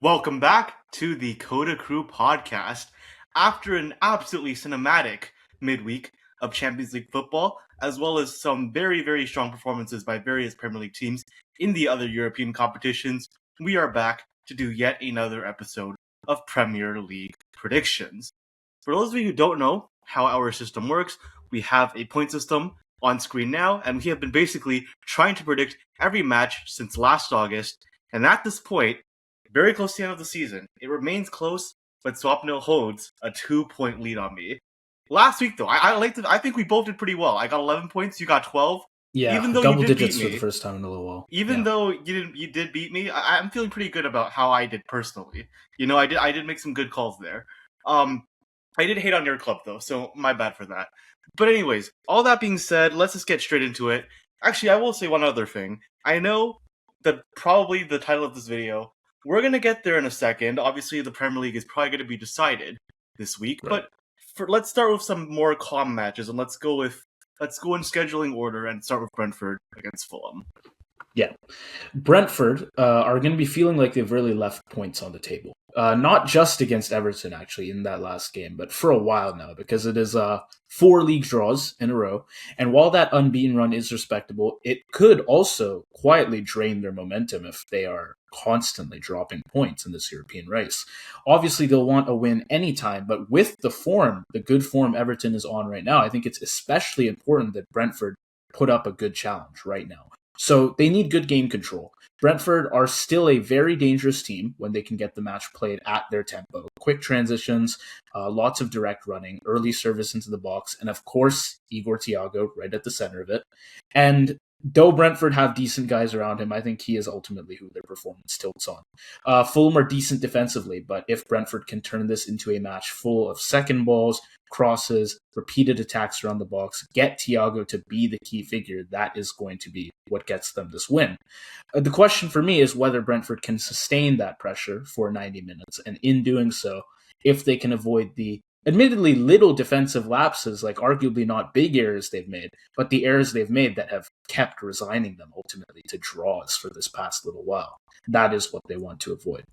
Welcome back to the CoDaKrew podcast. After an absolutely cinematic midweek of Champions League football, as well as some very, very strong performances by various Premier League teams in the other European competitions, we are back to do yet another episode of Premier League predictions. For those of you who don't know how our system works, we have a point system on screen now, and we have been basically trying to predict every match since last August, and at this point, very close to the end of the season. It remains close, but Swapnil holds a 2-point lead on me. Last week, though, I think we both did pretty well. I got 11 points, you got 12. Yeah, even though double you did digits beat for me, the first time in a little while. Even though you did beat me, I'm feeling pretty good about how I did personally. I did make some good calls there. I did hate on your club though, so my bad for that. But anyways, all that being said, let's just get straight into it. Actually, I will say one other thing. I know that probably the title of this video, we're going to get there in a second. Obviously, the Premier League is probably going to be decided this week, Right. but let's start with some more calm matches, and let's go in scheduling order and start with Brentford against Fulham. Yeah. Brentford are going to be feeling like they've really left points on the table. Not just against Everton, actually, in that last game, but for a while now, because it is 4 league draws in a row. And while that unbeaten run is respectable, it could also quietly drain their momentum if they are constantly dropping points in this European race. Obviously, they'll want a win anytime, but with the good form Everton is on right now, I think it's especially important that Brentford put up a good challenge right now. So they need good game control. Brentford are still a very dangerous team when they can get the match played at their tempo. Quick transitions, lots of direct running, early service into the box, and of course, Igor Thiago right at the center of it. And though Brentford have decent guys around him, I think he is ultimately who their performance tilts on. Fulham are decent defensively, but if Brentford can turn this into a match full of second balls, crosses, repeated attacks around the box, get Thiago to be the key figure, that is going to be what gets them this win. The question for me is whether Brentford can sustain that pressure for 90 minutes, and in doing so, if they can avoid the admittedly little defensive lapses, like arguably not big errors they've made, but the errors they've made that have kept resigning them ultimately to draws for this past little while. That is what they want to avoid.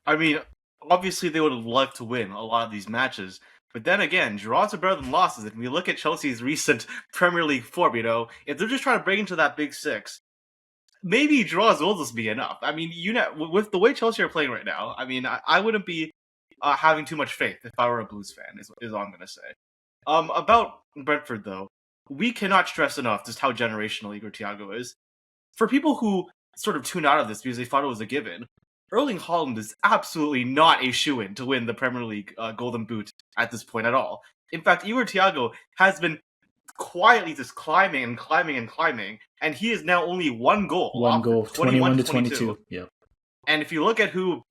I mean, obviously they would have loved to win a lot of these matches, but then again, draws are better than losses. If we look at Chelsea's recent Premier League form, if they're just trying to break into that big six, maybe draws will just be enough. I mean, with the way Chelsea are playing right now, I mean, I wouldn't be having too much faith if I were a Blues fan, is all I'm going to say. About Brentford, though, we cannot stress enough just how generational Igor Thiago is. For people who sort of tune out of this because they thought it was a given, Erling Haaland is absolutely not a shoo-in to win the Premier League Golden Boot at this point at all. In fact, Igor Thiago has been quietly just climbing and climbing and climbing, and he is now only one goal. 21 to 22. Yeah. And if you look at who's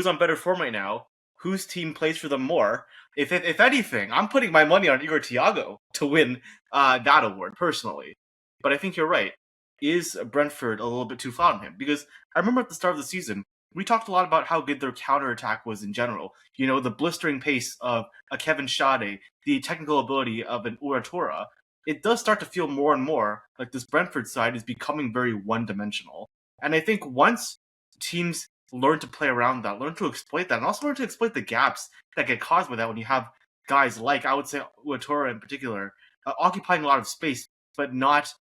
on better form right now, whose team plays for them more, if anything, I'm putting my money on Igor Thiago to win that award, personally. But I think you're right. Is Brentford a little bit too flat on him? Because I remember at the start of the season, we talked a lot about how good their counterattack was in general. The blistering pace of a Kevin Schade, the technical ability of an Uratora. It does start to feel more and more like this Brentford side is becoming very one-dimensional. And I think once teams learn to play around that, learn to exploit that, and also learn to exploit the gaps that get caused by that when you have guys like, I would say, Uratora in particular, occupying a lot of space, but not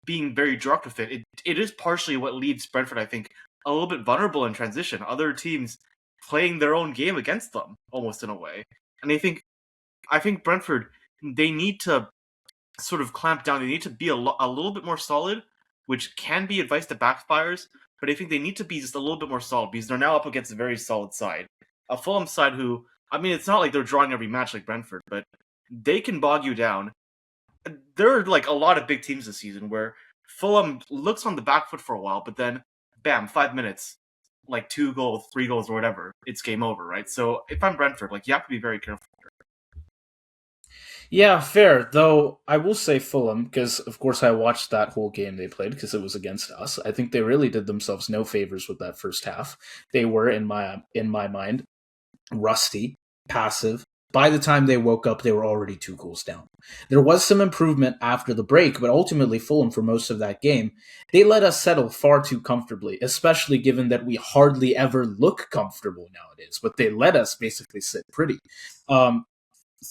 being very direct with it. It is partially what leaves Brentford, I think, a little bit vulnerable in transition. Other teams playing their own game against them, almost in a way. And I think Brentford, they need to sort of clamp down. They need to be a little bit more solid, which can be advice that backfires. But I think they need to be just a little bit more solid because they're now up against a very solid side. A Fulham side who, I mean, it's not like they're drawing every match like Brentford, but they can bog you down. There are like a lot of big teams this season where Fulham looks on the back foot for a while, but then, bam, 5 minutes, like 2 goals, 3 goals, or whatever, it's game over, right? So if I'm Brentford, you have to be very careful. Yeah, fair. Though I will say Fulham, because of course I watched that whole game they played because it was against us. I think they really did themselves no favors with that first half. They were, in my mind, rusty, passive, By the time they woke up, they were already 2 goals down. There was some improvement after the break, but ultimately Fulham, for most of that game, they let us settle far too comfortably, especially given that we hardly ever look comfortable nowadays. But they let us basically sit pretty. Um,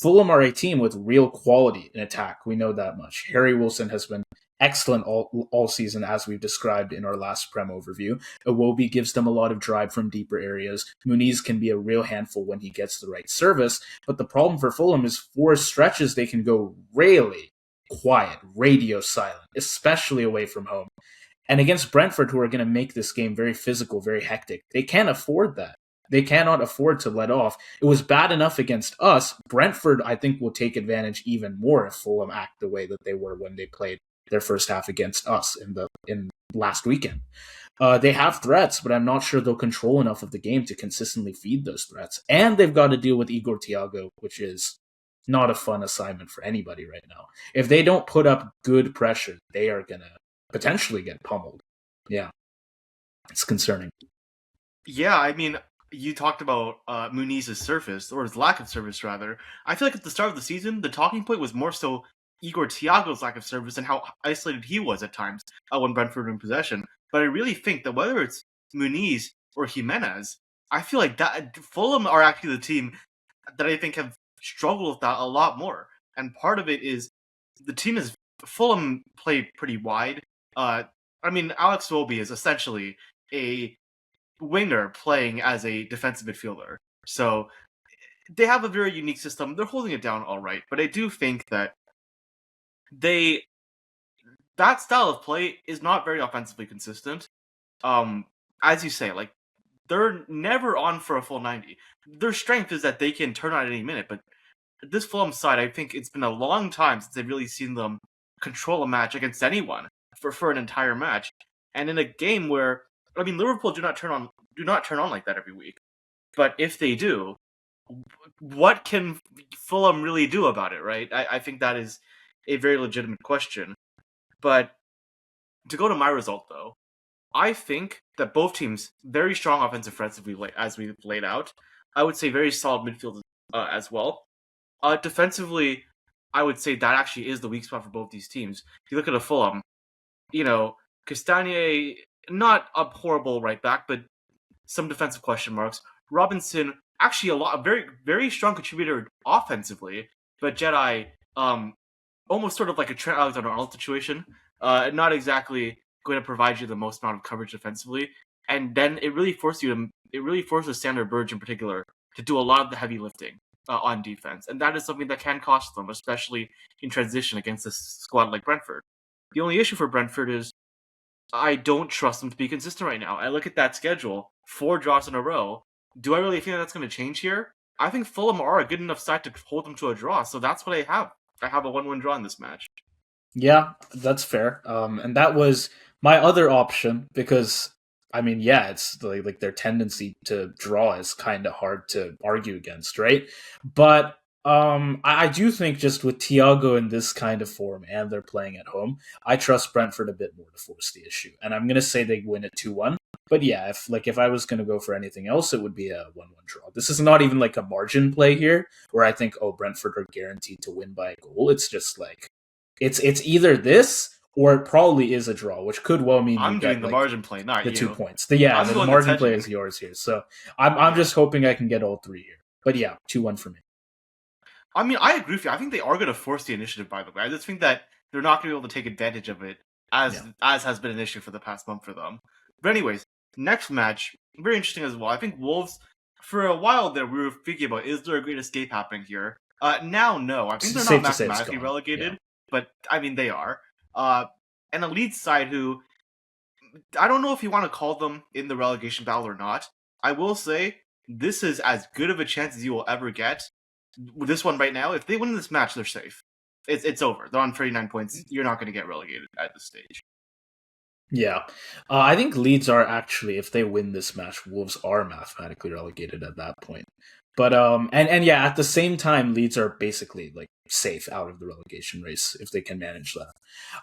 Fulham are a team with real quality in attack. We know that much. Harry Wilson has been excellent all season, as we've described in our last Prem overview. Iwobi gives them a lot of drive from deeper areas. Muniz can be a real handful when he gets the right service. But the problem for Fulham is for stretches they can go really quiet, radio silent, especially away from home. And against Brentford, who are going to make this game very physical, very hectic, they can't afford that. They cannot afford to let off. It was bad enough against us. Brentford, I think, will take advantage even more if Fulham act the way that they were when they played their first half against us in last weekend. They have threats, but I'm not sure they'll control enough of the game to consistently feed those threats. And they've got to deal with Igor Thiago, which is not a fun assignment for anybody right now. If they don't put up good pressure, they are going to potentially get pummeled. Yeah, it's concerning. Yeah, I mean, you talked about Muniz's surface, or his lack of service, rather. I feel like at the start of the season, the talking point was more so Igor Thiago's lack of service and how isolated he was at times when Brentford were in possession. But I really think that whether it's Muniz or Jimenez, I feel like that Fulham are actually the team that I think have struggled with that a lot more. And part of it is the team is Fulham played pretty wide. I mean, Alex Iwobi is essentially a winger playing as a defensive midfielder. So they have a very unique system. They're holding it down all right, but I do think that that style of play is not very offensively consistent. As you say, like they're never on for a full 90. Their strength is that they can turn on at any minute, but this Fulham side, I think it's been a long time since I've really seen them control a match against anyone for an entire match. And in a game where, I mean, Liverpool do not turn on like that every week. But if they do, what can Fulham really do about it, right? I think that is a very legitimate question. But to go to my result, though, I think that both teams, very strong offensive threats as we've laid out. I would say very solid midfield as well. Defensively, I would say that actually is the weak spot for both these teams. If you look at a Fulham, Castagne, not a horrible right back, but some defensive question marks. Robinson, actually a very, very strong contributor offensively, but Jedi, almost sort of like a Trent Alexander-Arnold situation. Not exactly going to provide you the most amount of coverage defensively, and then it really forces Sander Berge in particular to do a lot of the heavy lifting on defense, and that is something that can cost them, especially in transition against a squad like Brentford. The only issue for Brentford is I don't trust them to be consistent right now. I look at that schedule, 4 draws in a row. Do I really think that's going to change here? I think Fulham are a good enough side to hold them to a draw, so that's what I have. I have a 1-1 draw in this match. Yeah, that's fair. And that was my other option because, I mean, yeah, it's like their tendency to draw is kind of hard to argue against, right? But I do think just with Thiago in this kind of form and they're playing at home, I trust Brentford a bit more to force the issue. And I'm going to say they win it 2-1. But yeah, if I was going to go for anything else, it would be a 1-1 draw. This is not even like a margin play here where I think, Brentford are guaranteed to win by a goal. It's just like, it's either this or it probably is a draw, which could well mean I'm doing the margin play, not the you. 2 points. The margin play is yours here. So I'm just hoping I can get all 3 here. But yeah, 2-1 for me. I mean, I agree with you. I think they are going to force the initiative, by the way. I just think that they're not going to be able to take advantage of it, as has been an issue for the past month for them. But anyways, next match, very interesting as well. I think Wolves, for a while there, we were thinking about, is there a great escape happening here? Now, no. I think they're not mathematically relegated, but, I mean, they are. And a Leeds side who, I don't know if you want to call them in the relegation battle or not. I will say, this is as good of a chance as you will ever get. With this one right now, if they win this match, they're safe. It's over. They're on 39 points. You're not going to get relegated at this stage. Yeah. I think Leeds are actually, if they win this match, Wolves are mathematically relegated at that point. But, and yeah, at the same time, Leeds are basically, like, safe out of the relegation race if they can manage that.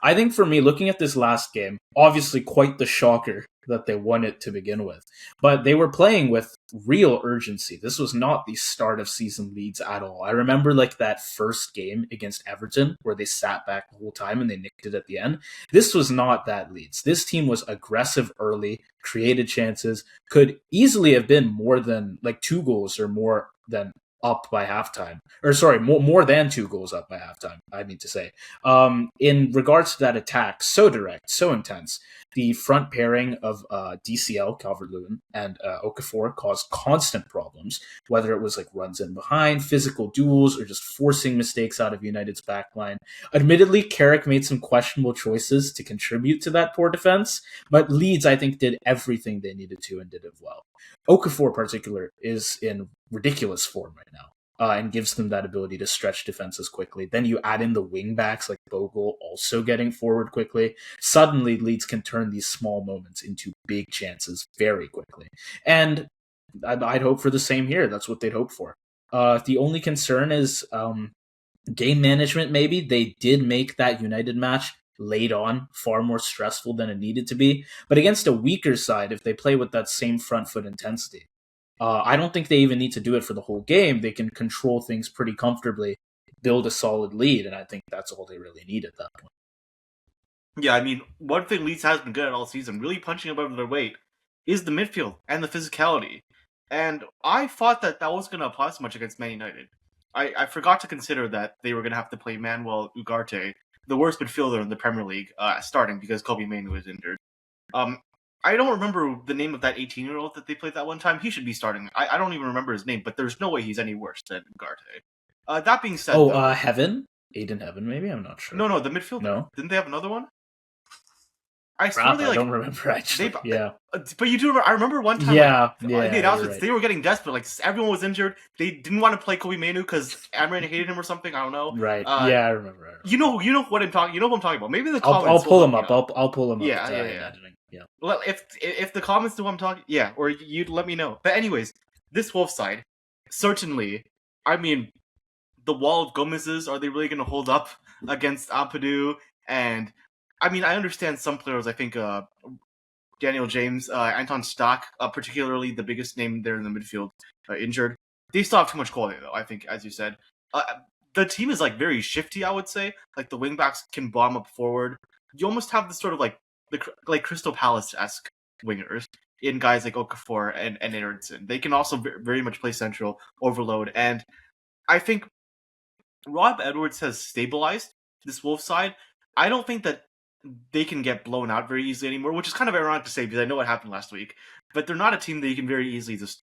I think for me, looking at this last game, obviously quite the shocker that they won it to begin with, but they were playing with real urgency. This was not the start of season Leeds at all. I remember like that first game against Everton where they sat back the whole time and they nicked it at the end. This was not that Leeds. This team was aggressive early, created chances, could easily have been more than like 2 goals or more than up by halftime. Or sorry, more than 2 goals up by halftime, I mean to say. In regards to that attack, so direct, so intense. The front pairing of DCL, Calvert-Lewin, and Okafor caused constant problems, whether it was like runs in behind, physical duels, or just forcing mistakes out of United's backline. Admittedly, Carrick made some questionable choices to contribute to that poor defense, but Leeds, I think, did everything they needed to and did it well. Okafor, in particular, is in ridiculous form right now. And gives them that ability to stretch defenses quickly. Then you add in the wing backs like Bogle also getting forward quickly. Suddenly, Leeds can turn these small moments into big chances very quickly. And I'd hope for the same here. That's what they'd hope for. The only concern is game management, maybe. They did make that United match late on far more stressful than it needed to be. But against a weaker side, if they play with that same front foot intensity, I don't think they even need to do it for the whole game. They can control things pretty comfortably, build a solid lead, and I think that's all they really need at that point. Yeah, I mean, one thing Leeds has been good at all season, really punching above their weight, is the midfield and the physicality. And I thought that was going to apply so much against Man United. I forgot to consider that they were going to have to play Manuel Ugarte, the worst midfielder in the Premier League, starting because Kobe Mainoo was injured. I don't remember the name of that 18-year-old that they played that one time. He should be starting. I don't even remember his name, but there's no way he's any worse than Ugarte. That being said, Heaven? Aiden Heaven, maybe? I'm not sure. No, the midfielder. No? Didn't they have another one? I don't remember, actually. Yeah. But you do remember, I remember one time, the announcements, they were getting desperate. Like, everyone was injured. They didn't want to play Kobe Mainoo because Amran hated him or something. I don't know. Right. I remember. You know what I'm talking about. Maybe the comments. I'll pull him up. I'll pull him up. Yeah. Well, if the comments know what I'm talking, or you'd let me know. But anyways, this Wolves side, certainly, I mean, the wall of Gomez's, are they really going to hold up against Ampadu? And, I mean, I understand some players, I think Daniel James, Anton Stock, particularly the biggest name there in the midfield, injured. They still have too much quality, though, I think, as you said. The team is, like, very shifty, I would say. Like, the wingbacks can bomb up forward. You almost have this sort of, like Crystal Palace-esque wingers in guys like Okafor and Aronson. They can also very much play central, overload, and I think Rob Edwards has stabilized this Wolves side. I don't think that they can get blown out very easily anymore, which is kind of ironic to say because I know what happened last week, but they're not a team that you can very easily just,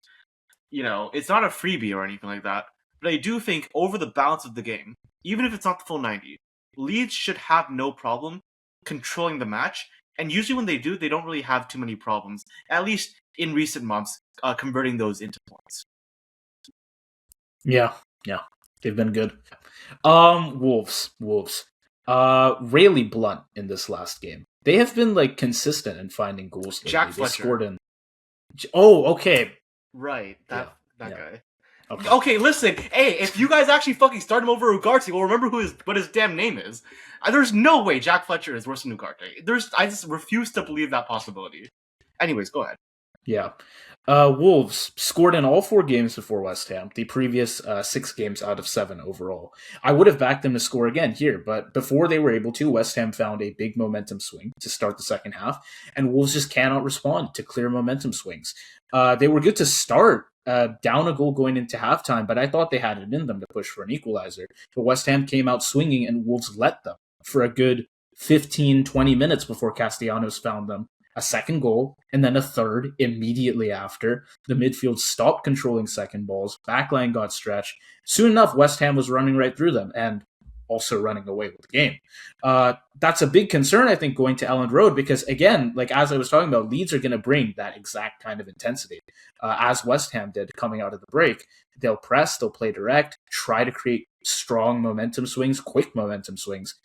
it's not a freebie or anything like that. But I do think over the balance of the game, even if it's not the full 90, Leeds should have no problem controlling the match. And usually when they do, they don't really have too many problems, at least in recent months, converting those into points. Yeah. They've been good. Wolves. Really blunt in this last game. They have been, like, consistent in finding goals. Jack Fletcher. They scored in... Oh, okay. Right, that guy. Okay, listen. Hey, if you guys actually fucking start him over Ugarte, we'll remember what his damn name is. There's no way Jack Fletcher is worse than Ugarte. I just refuse to believe that possibility. Anyways, go ahead. Yeah. Wolves scored in all 4 games before West Ham, the previous 6 games out of 7 overall. I would have backed them to score again here, but before they were able to, West Ham found a big momentum swing to start the second half, and Wolves just cannot respond to clear momentum swings. They were good to start, down a goal going into halftime, but I thought they had it in them to push for an equalizer. But West Ham came out swinging, and Wolves let them for a good 15-20 minutes before Castellanos found them. A second goal, and then a third immediately after. The midfield stopped controlling second balls. Backline got stretched. Soon enough, West Ham was running right through them and also running away with the game. That's a big concern, I think, going to Elland Road because, again, like as I was talking about, Leeds are going to bring that exact kind of intensity as West Ham did coming out of the break. They'll press, they'll play direct, try to create strong momentum swings, quick momentum swings.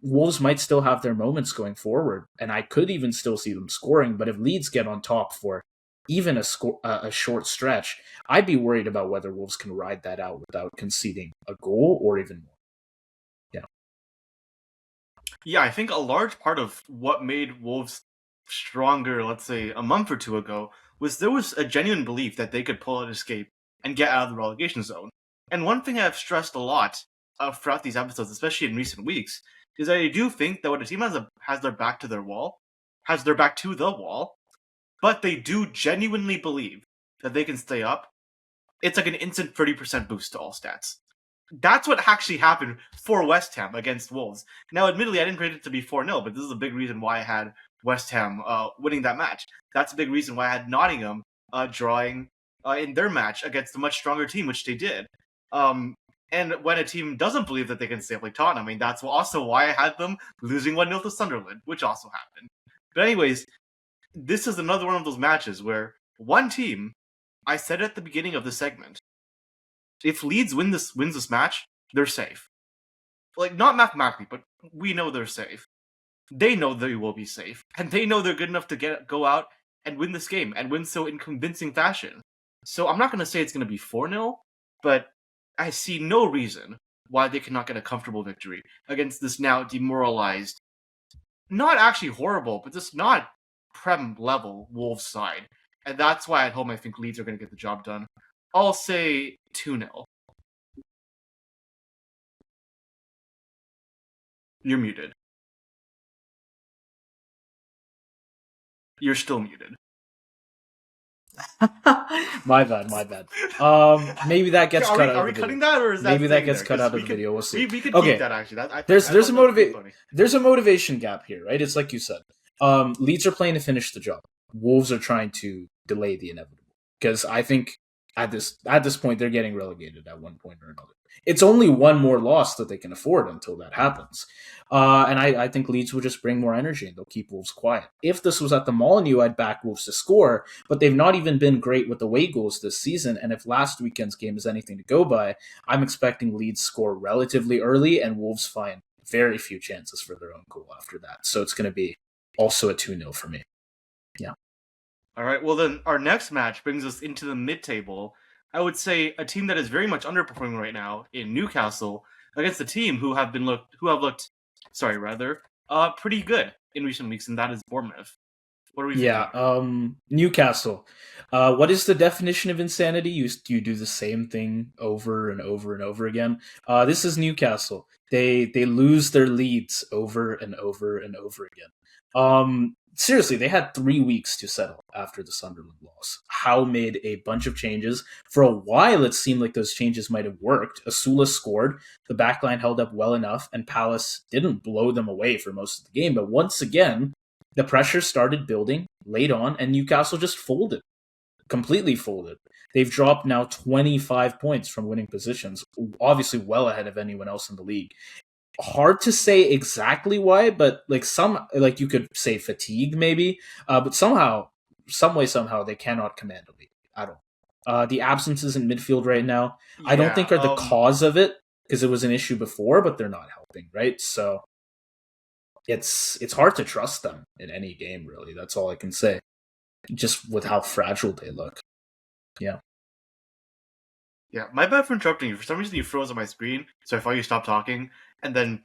Wolves might still have their moments going forward, and I could even still see them scoring, but if Leeds get on top for even a short stretch, I'd be worried about whether Wolves can ride that out without conceding a goal or even more. Yeah, I think a large part of what made Wolves stronger, let's say a month or two ago, was there was a genuine belief that they could pull an escape and get out of the relegation zone. And one thing I've stressed a lot throughout these episodes, especially in recent weeks, is that I do think that when a team has their back to their wall, has their back to the wall, but they do genuinely believe that they can stay up, it's like an instant 30% boost to all stats. That's what actually happened for West Ham against Wolves. Now, admittedly, I didn't predict it to be 4-0, but this is a big reason why I had West Ham winning that match. That's a big reason why I had Nottingham drawing in their match against a much stronger team, which they did. And when a team doesn't believe that they can stay up like Tottenham, I mean, that's also why I had them losing 1-0 to Sunderland, which also happened. But anyways, this is another one of those matches where one team, I said at the beginning of the segment, if Leeds wins this match, they're safe. Like, not mathematically, but we know they're safe. They know they will be safe, and they know they're good enough to go out and win this game, and win so in convincing fashion. So I'm not going to say it's going to be 4-0, but I see no reason why they cannot get a comfortable victory against this now demoralized, not actually horrible, but just not Prem level Wolves side. And that's why at home I think Leeds are going to get the job done. I'll say 2-0. You're muted. You're still muted. My bad. Maybe that gets cut out. Are we cutting that, or is that maybe that gets cut out of the video? We'll see. We could Okay. keep that actually. There's a motivation gap here, right? It's like you said. Leeds are playing to finish the job. Wolves are trying to delay the inevitable, because I think at this point they're getting relegated at one point or another. It's only one more loss that they can afford until that happens. And I think Leeds will just bring more energy and they'll keep Wolves quiet. If this was at the Molineux, I'd back Wolves to score, but they've not even been great with away goals this season. And if last weekend's game is anything to go by, I'm expecting Leeds score relatively early and Wolves find very few chances for their own goal after that. So it's going to be also a 2-0 for me. Yeah. All right. Well, then our next match brings us into the mid-table. I would say a team that is very much underperforming right now in Newcastle against a team who have looked pretty good in recent weeks, and that is Bournemouth. What are we thinking? Newcastle. What is the definition of insanity? You do the same thing over and over and over again. This is Newcastle. They lose their leads over and over and over again. Seriously, they had 3 weeks to settle after the Sunderland loss. Howe made a bunch of changes. For a while, it seemed like those changes might have worked. Asula scored, the backline held up well enough, and Palace didn't blow them away for most of the game. But once again, the pressure started building late on, and Newcastle just folded. Completely folded. They've dropped now 25 points from winning positions, obviously well ahead of anyone else in the league. Hard to say exactly why, but like you could say fatigue maybe, but somehow they cannot command a lead at all. The absences in midfield right now, I don't think are the cause of it, because it was an issue before, but they're not helping, right? So it's hard to trust them in any game, really. That's all I can say, just with how fragile they look. Yeah. Yeah, my bad for interrupting you. For some reason, you froze on my screen, so I thought you stopped talking. And then,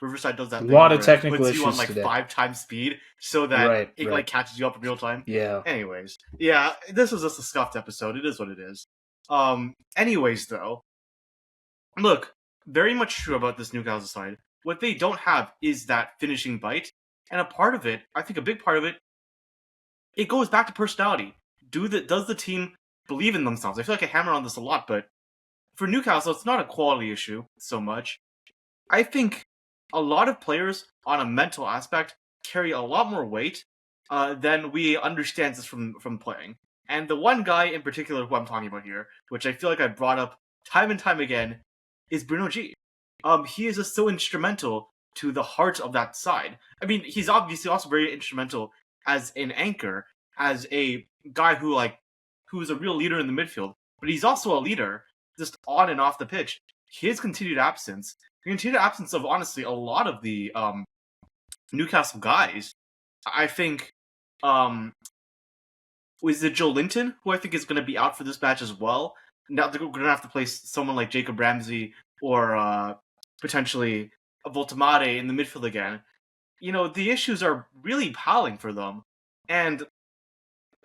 Riverside does that thing. A lot of technical issues puts you on, today. 5 times speed, so that it catches you up in real time. Yeah. Anyways, yeah, this was just a scuffed episode. It is what it is. Anyways, though, look, very much true about this Newcastle side. What they don't have is that finishing bite, and a part of it, I think a big part of it, it goes back to personality. Does the team believe in themselves? I feel like I hammer on this a lot, but for Newcastle, it's not a quality issue so much. I think a lot of players on a mental aspect carry a lot more weight than we understand this from playing. And the one guy in particular who I'm talking about here, which I feel like I brought up time and time again, is Bruno G. He is just so instrumental to the heart of that side. I mean, he's obviously also very instrumental as an anchor, as a guy who's a real leader in the midfield, but he's also a leader just on and off the pitch. His continued absence of, honestly, a lot of the Newcastle guys, I think, is it Joe Linton, who I think is going to be out for this match as well. Now they're going to have to play someone like Jacob Ramsey or potentially a Voltemade in the midfield again. The issues are really piling for them. And,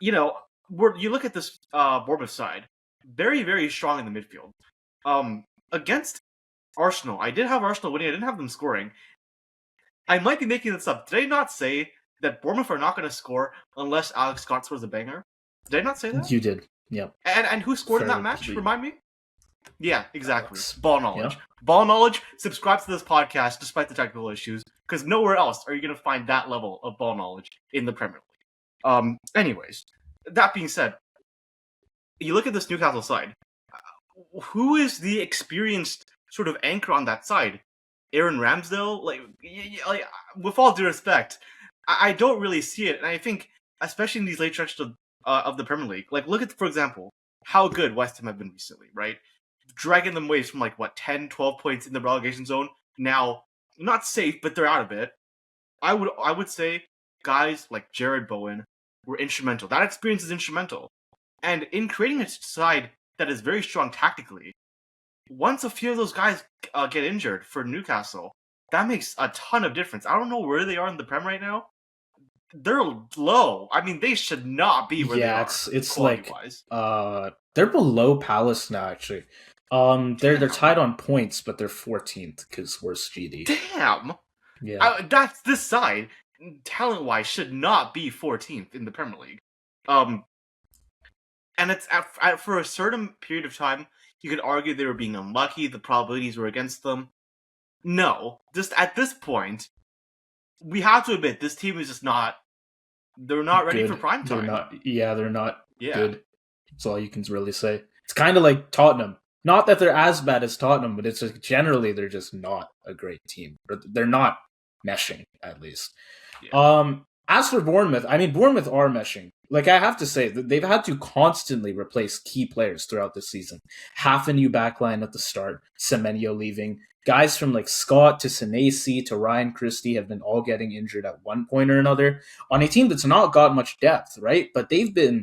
you look at this Bournemouth side, very, very strong in the midfield. Against Arsenal, I did have Arsenal winning, I didn't have them scoring. I might be making this up. Did I not say that Bournemouth are not going to score unless Alex Scott scores a banger? Did I not say that? You did, yeah. And who scored in that match? Remind me? Yeah, exactly. Alex. Ball knowledge. Yeah. Ball knowledge, subscribe to this podcast despite the technical issues, because nowhere else are you going to find that level of ball knowledge in the Premier League. Anyways, that being said, you look at this Newcastle side. Who is the experienced sort of anchor on that side? Aaron Ramsdale? Like with all due respect, I don't really see it. And I think, especially in these late stretches of the Premier League, like look at, for example, how good West Ham have been recently, right? Dragging them waves from 10, 12 points in the relegation zone. Now, not safe, but they're out of it. I would say guys like Jared Bowen were instrumental. That experience is instrumental. And in creating a side that is very strong tactically, once a few of those guys get injured for Newcastle, that makes a ton of difference. I don't know where they are in the Prem right now. They're low. I mean, they should not be where they are. It's like they're below Palace now. Actually, they're tied on points, but they're 14th because worse GD. Damn. Yeah, that's this side talent-wise should not be 14th in the Premier League. And it's for a certain period of time, you could argue they were being unlucky. The probabilities were against them. No, just at this point, we have to admit this team is just not. They're not ready for prime time. They're not good. That's all you can really say. It's kind of like Tottenham. Not that they're as bad as Tottenham, but it's just generally they're just not a great team. Or they're not meshing, at least. Yeah. As for Bournemouth, I mean, Bournemouth are meshing. Like, I have to say, they've had to constantly replace key players throughout the season. Half a new backline at the start, Semenyo leaving. Guys from, Scott to Senesi to Ryan Christie have been all getting injured at one point or another on a team that's not got much depth, right? But they've been,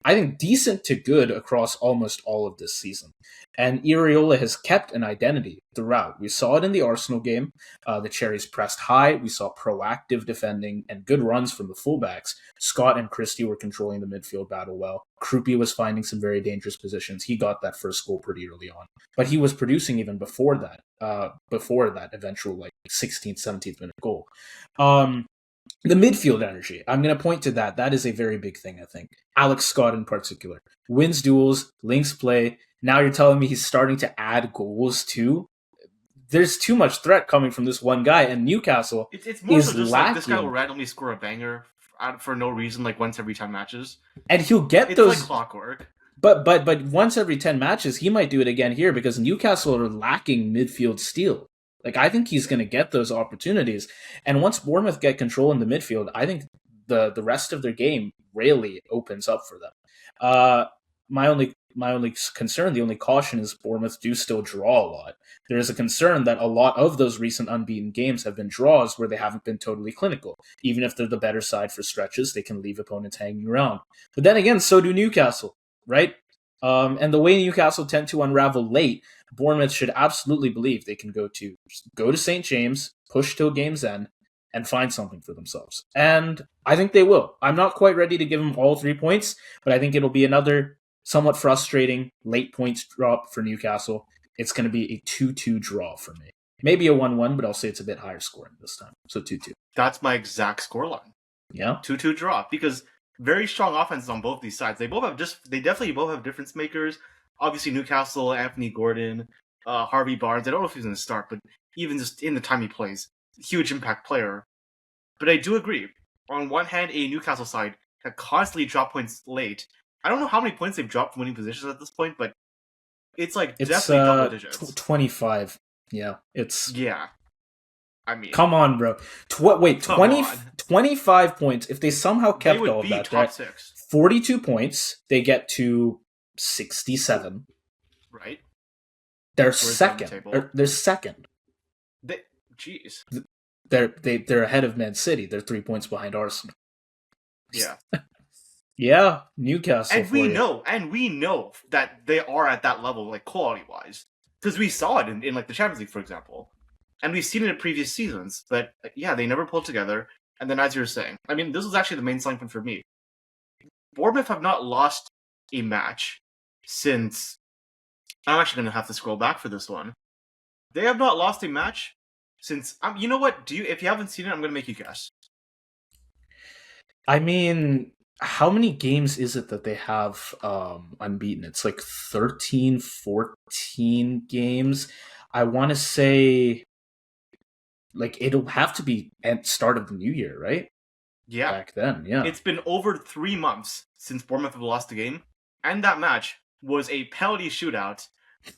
I think, decent to good across almost all of this season. And Iraola has kept an identity throughout. We saw it in the Arsenal game. The Cherries pressed high. We saw proactive defending and good runs from the fullbacks. Scott and Christie were controlling the midfield battle well. Krupi was finding some very dangerous positions. He got that first goal pretty early on. But he was producing even before that eventual 16th, 17th minute goal. The midfield energy, I'm going to point to that. That is a very big thing, I think. Alex Scott in particular. Wins duels, links play. Now you're telling me he's starting to add goals too? There's too much threat coming from this one guy, and Newcastle it's more is so just lacking. This guy will randomly score a banger for no reason, once every 10 matches. And he'll get it's those... It's like clockwork. But once every 10 matches, he might do it again here because Newcastle are lacking midfield steel. I think he's going to get those opportunities. And once Bournemouth get control in the midfield, I think the rest of their game really opens up for them. My only concern, the only caution is Bournemouth do still draw a lot. There is a concern that a lot of those recent unbeaten games have been draws where they haven't been totally clinical. Even if they're the better side for stretches, they can leave opponents hanging around. But then again, so do Newcastle, right? And the way Newcastle tend to unravel late, Bournemouth should absolutely believe they can go to St. James, push till game's end, and find something for themselves. And I think they will. I'm not quite ready to give them all 3 points, but I think it'll be another somewhat frustrating late points drop for Newcastle. It's going to be a 2-2 draw for me. Maybe a 1-1, but I'll say it's a bit higher scoring this time. So 2-2. That's my exact scoreline. Yeah. 2-2 draw, because very strong offenses on both these sides. They definitely both have difference makers. Obviously, Newcastle, Anthony Gordon, Harvey Barnes. I don't know if he's going to start, but even just in the time he plays, huge impact player. But I do agree. On one hand, a Newcastle side that constantly drop points late. I don't know how many points they've dropped from winning positions at this point, but it's definitely double digits. 25. Yeah, Yeah. I mean, come on, bro. 25 points. If they somehow kept all of that, top 6. 42 points, they get to 67. Right. They're second. They're second. Jeez. They're ahead of Man City. They're 3 points behind Arsenal. Yeah. Yeah, Newcastle And for you. we know that they are at that level, like quality wise, because we saw it in like the Champions League, for example, and we've seen it in previous seasons. But yeah, they never pulled together. And then, as you were saying, I mean, this was actually the main selling point for me. Bournemouth have not lost a match since. I'm actually going to have to scroll back for this one. They have not lost a match since. You know what? If you haven't seen it, I'm going to make you guess. I mean, how many games is it that they have unbeaten? It's like 13, 14 games. I want to say like it'll have to be at start of the new year, right? Yeah, Back then, yeah. it's been over 3 months since Bournemouth have lost a game, and that match was a penalty shootout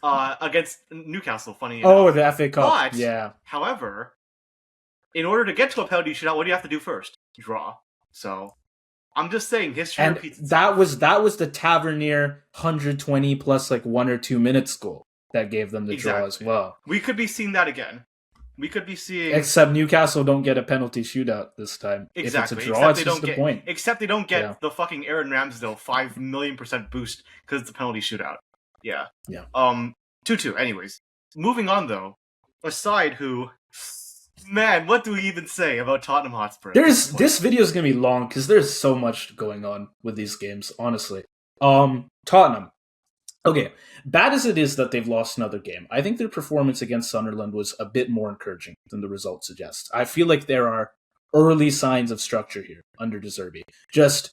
against Newcastle. Funny enough. Oh, the FA Cup. But, yeah. however, in order to get to a penalty shootout, what do you have to do first? Draw. So, I'm just saying, history And repeats itself. that was the Tavernier 120 plus like 1 or 2 minutes goal that gave them the draw as well. We could be seeing that again. We could be seeing. Except Newcastle don't get a penalty shootout this time. Exactly. If it's a draw, it's just the point. Except they don't get the fucking Aaron Ramsdale 5 million% boost because it's a penalty shootout. Yeah. Yeah. 2-2. Anyways, moving on though. Aside who, man, what do we even say about Tottenham Hotspur? This video is gonna be long because there's so much going on with these games. Honestly, Tottenham. Okay, bad as it is that they've lost another game, I think their performance against Sunderland was a bit more encouraging than the result suggests. I feel like there are early signs of structure here under De Zerbi. Just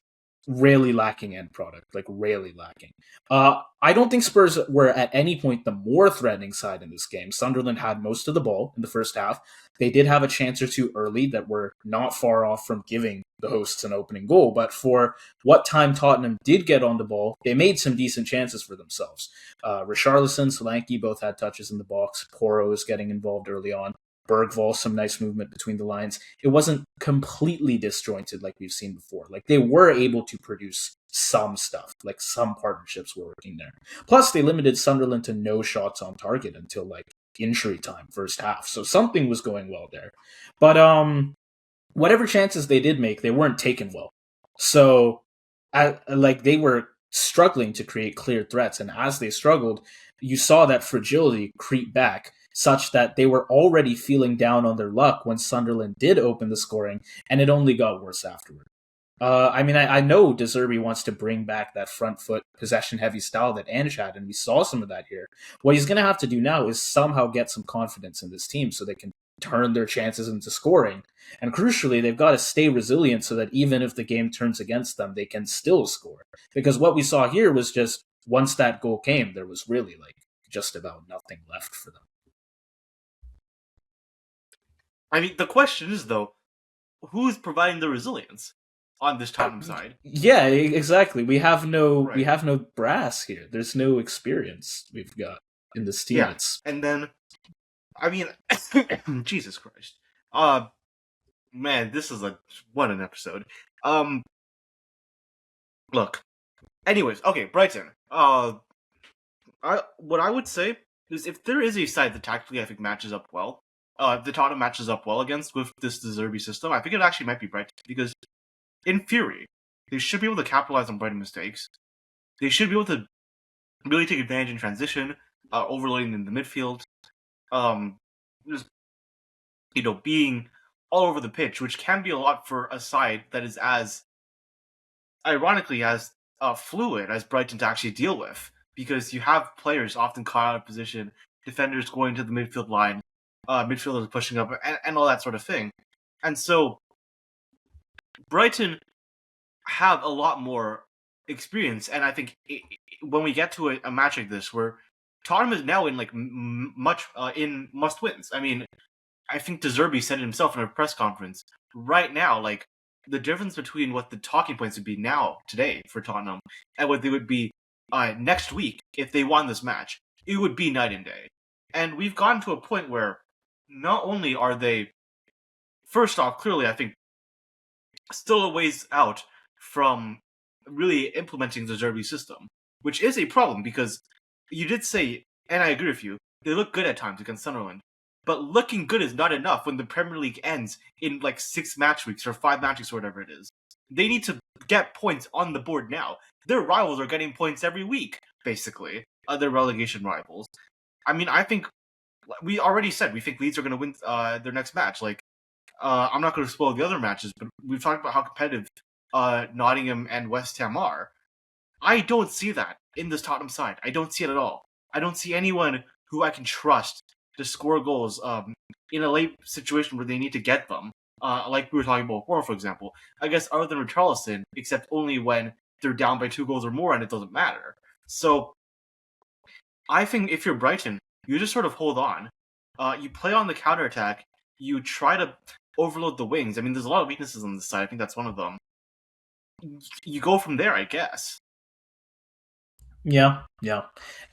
really lacking end product, like really lacking. I don't think Spurs were at any point the more threatening side in this game. Sunderland had most of the ball in the first half. They did have a chance or two early that were not far off from giving the hosts an opening goal, but for what time Tottenham did get on the ball, they made some decent chances for themselves. Richarlison, Solanke both had touches in the box. Porro is getting involved early on. Bergvall, some nice movement between the lines. It wasn't completely disjointed like we've seen before. Like they were able to produce some stuff, like some partnerships were working there. Plus, they limited Sunderland to no shots on target until like injury time, first half. So something was going well there. But whatever chances they did make, they weren't taken well. So like they were struggling to create clear threats, and as they struggled, you saw that fragility creep back, such that they were already feeling down on their luck when Sunderland did open the scoring, and it only got worse afterward. I know De Zerbi wants to bring back that front foot possession-heavy style that Ange had, and we saw some of that here. What he's going to have to do now is somehow get some confidence in this team so they can turn their chances into scoring. And crucially, they've got to stay resilient so that even if the game turns against them, they can still score. Because what we saw here was just, once that goal came, there was really like just about nothing left for them. I mean, the question is though, who's providing the resilience on this Tottenham side? Yeah, exactly. We have no brass here. There's no experience we've got in this team. Yeah. And then, I mean, Jesus Christ. Man, this is what an episode. Look. Anyways, okay, Brighton. What I would say is if there is a side that tactically I think matches up well, the Tottenham matches up well against with this De Zerbi system, I think it actually might be Brighton, because in theory, they should be able to capitalize on Brighton mistakes. They should be able to really take advantage in transition, overloading in the midfield, just being all over the pitch, which can be a lot for a side that is as ironically as fluid as Brighton to actually deal with, because you have players often caught out of position, defenders going to the midfield line, midfielders pushing up, and all that sort of thing. And so Brighton have a lot more experience, and I think when we get to a match like this, where Tottenham is now in in must wins. I mean, I think De Zerbi said it himself in a press conference. Right now, the difference between what the talking points would be today for Tottenham and what they would be next week if they won this match, it would be night and day. And we've gotten to a point where not only are they, first off, clearly I think still a ways out from really implementing the De Zerbi system, which is a problem because you did say, and I agree with you, they look good at times against Sunderland. But looking good is not enough when the Premier League ends in 6 match weeks or 5 match weeks or whatever it is. They need to get points on the board now. Their rivals are getting points every week, basically. Their relegation rivals. I mean, I think we already said we think Leeds are going to win their next match. Like, I'm not going to spoil the other matches, but we've talked about how competitive Nottingham and West Ham are. I don't see that in this Tottenham side. I don't see it at all. I don't see anyone who I can trust to score goals in a late situation where they need to get them. Like we were talking about before, for example. I guess other than Richarlison, except only when they're down by 2 goals or more and it doesn't matter. So I think if you're Brighton, you just sort of hold on. You play on the counterattack. You try to overload the wings. I mean, there's a lot of weaknesses on this side. I think that's one of them. You go from there, I guess. Yeah.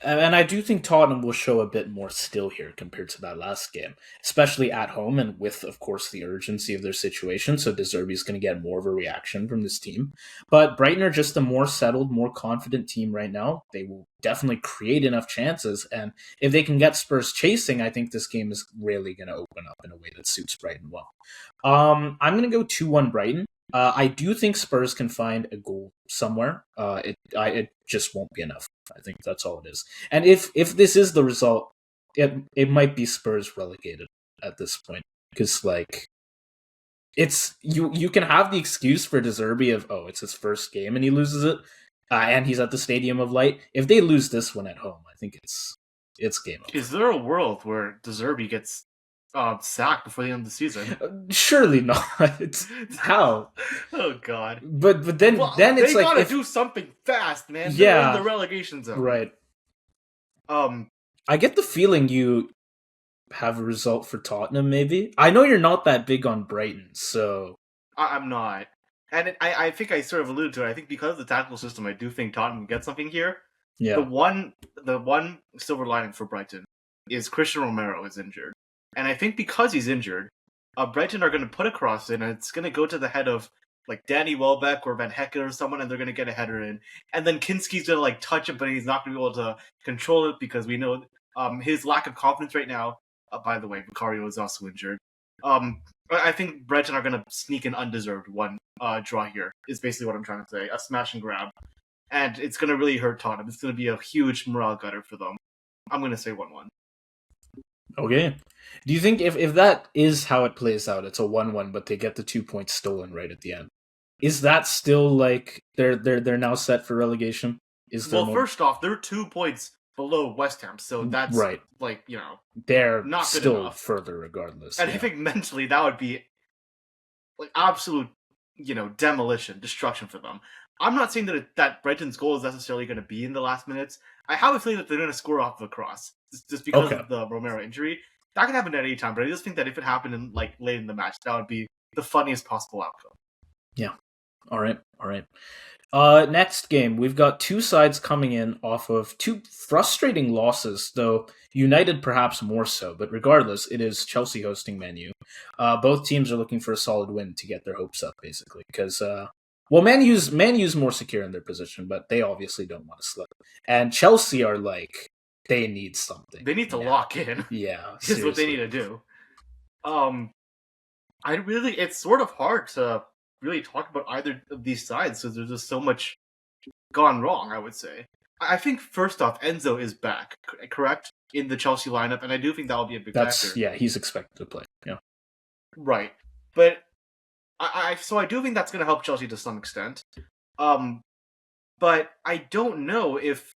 And I do think Tottenham will show a bit more still here compared to that last game, especially at home and with, of course, the urgency of their situation. So De Zerbi is going to get more of a reaction from this team. But Brighton are just a more settled, more confident team right now. They will definitely create enough chances. And if they can get Spurs chasing, I think this game is really going to open up in a way that suits Brighton well. I'm going to go 2-1 Brighton. I do think Spurs can find a goal somewhere. It just won't be enough. I think that's all it is. And if this is the result, it might be Spurs relegated at this point, because like it's you can have the excuse for De Zerbi of it's his first game and he loses it, and he's at the Stadium of Light. If they lose this one at home, I think it's game over. Is there a world where De Zerbi gets sacked before the end of the season? Surely not. How? Oh God! But then then it's they like gotta do something fast, man. They're in the relegation zone, right? I get the feeling you have a result for Tottenham. Maybe I know you're not that big on Brighton, so I'm not, and I think I sort of alluded to it. I think because of the tactical system, I do think Tottenham can get something here. Yeah. The one silver lining for Brighton is Christian Romero is injured. And I think because he's injured, Brighton are going to put a cross in, and it's going to go to the head of like Danny Welbeck or Van Hecken or someone, and they're going to get a header in. And then Kinski's going to like touch it, but he's not going to be able to control it because we know his lack of confidence right now. By the way, Vicario is also injured. I think Brighton are going to sneak an undeserved one draw here, is basically what I'm trying to say. A smash and grab. And it's going to really hurt Tottenham. It's going to be a huge morale gutter for them. I'm going to say 1-1. Okay. Do you think if that is how it plays out, it's a 1-1, but they get the 2 points stolen right at the end? Is that still like they're now set for relegation? First off, they're 2 points below West Ham, so that's right. Like they're not still good enough. Further regardless. And I think mentally that would be like absolute demolition, destruction for them. I'm not saying that Brighton's goal is necessarily going to be in the last minutes. I have a feeling that they're going to score off of a cross just because of the Romero injury. That can happen at any time, but I just think that if it happened in like late in the match, that would be the funniest possible outcome. Yeah. All right. Next game, we've got two sides coming in off of two frustrating losses, though United perhaps more so. But regardless, it is Chelsea hosting Man U. Both teams are looking for a solid win to get their hopes up, basically, because Man U's more secure in their position, but they obviously don't want to slip. And Chelsea are like, they need something. They need to lock in. Yeah, is what they need to do. It's sort of hard to really talk about either of these sides because there's just so much gone wrong, I would say. I think first off, Enzo is back, correct, in the Chelsea lineup, and I do think that will be a big factor. Yeah, he's expected to play. Yeah, right. But I do think that's going to help Chelsea to some extent. But I don't know if,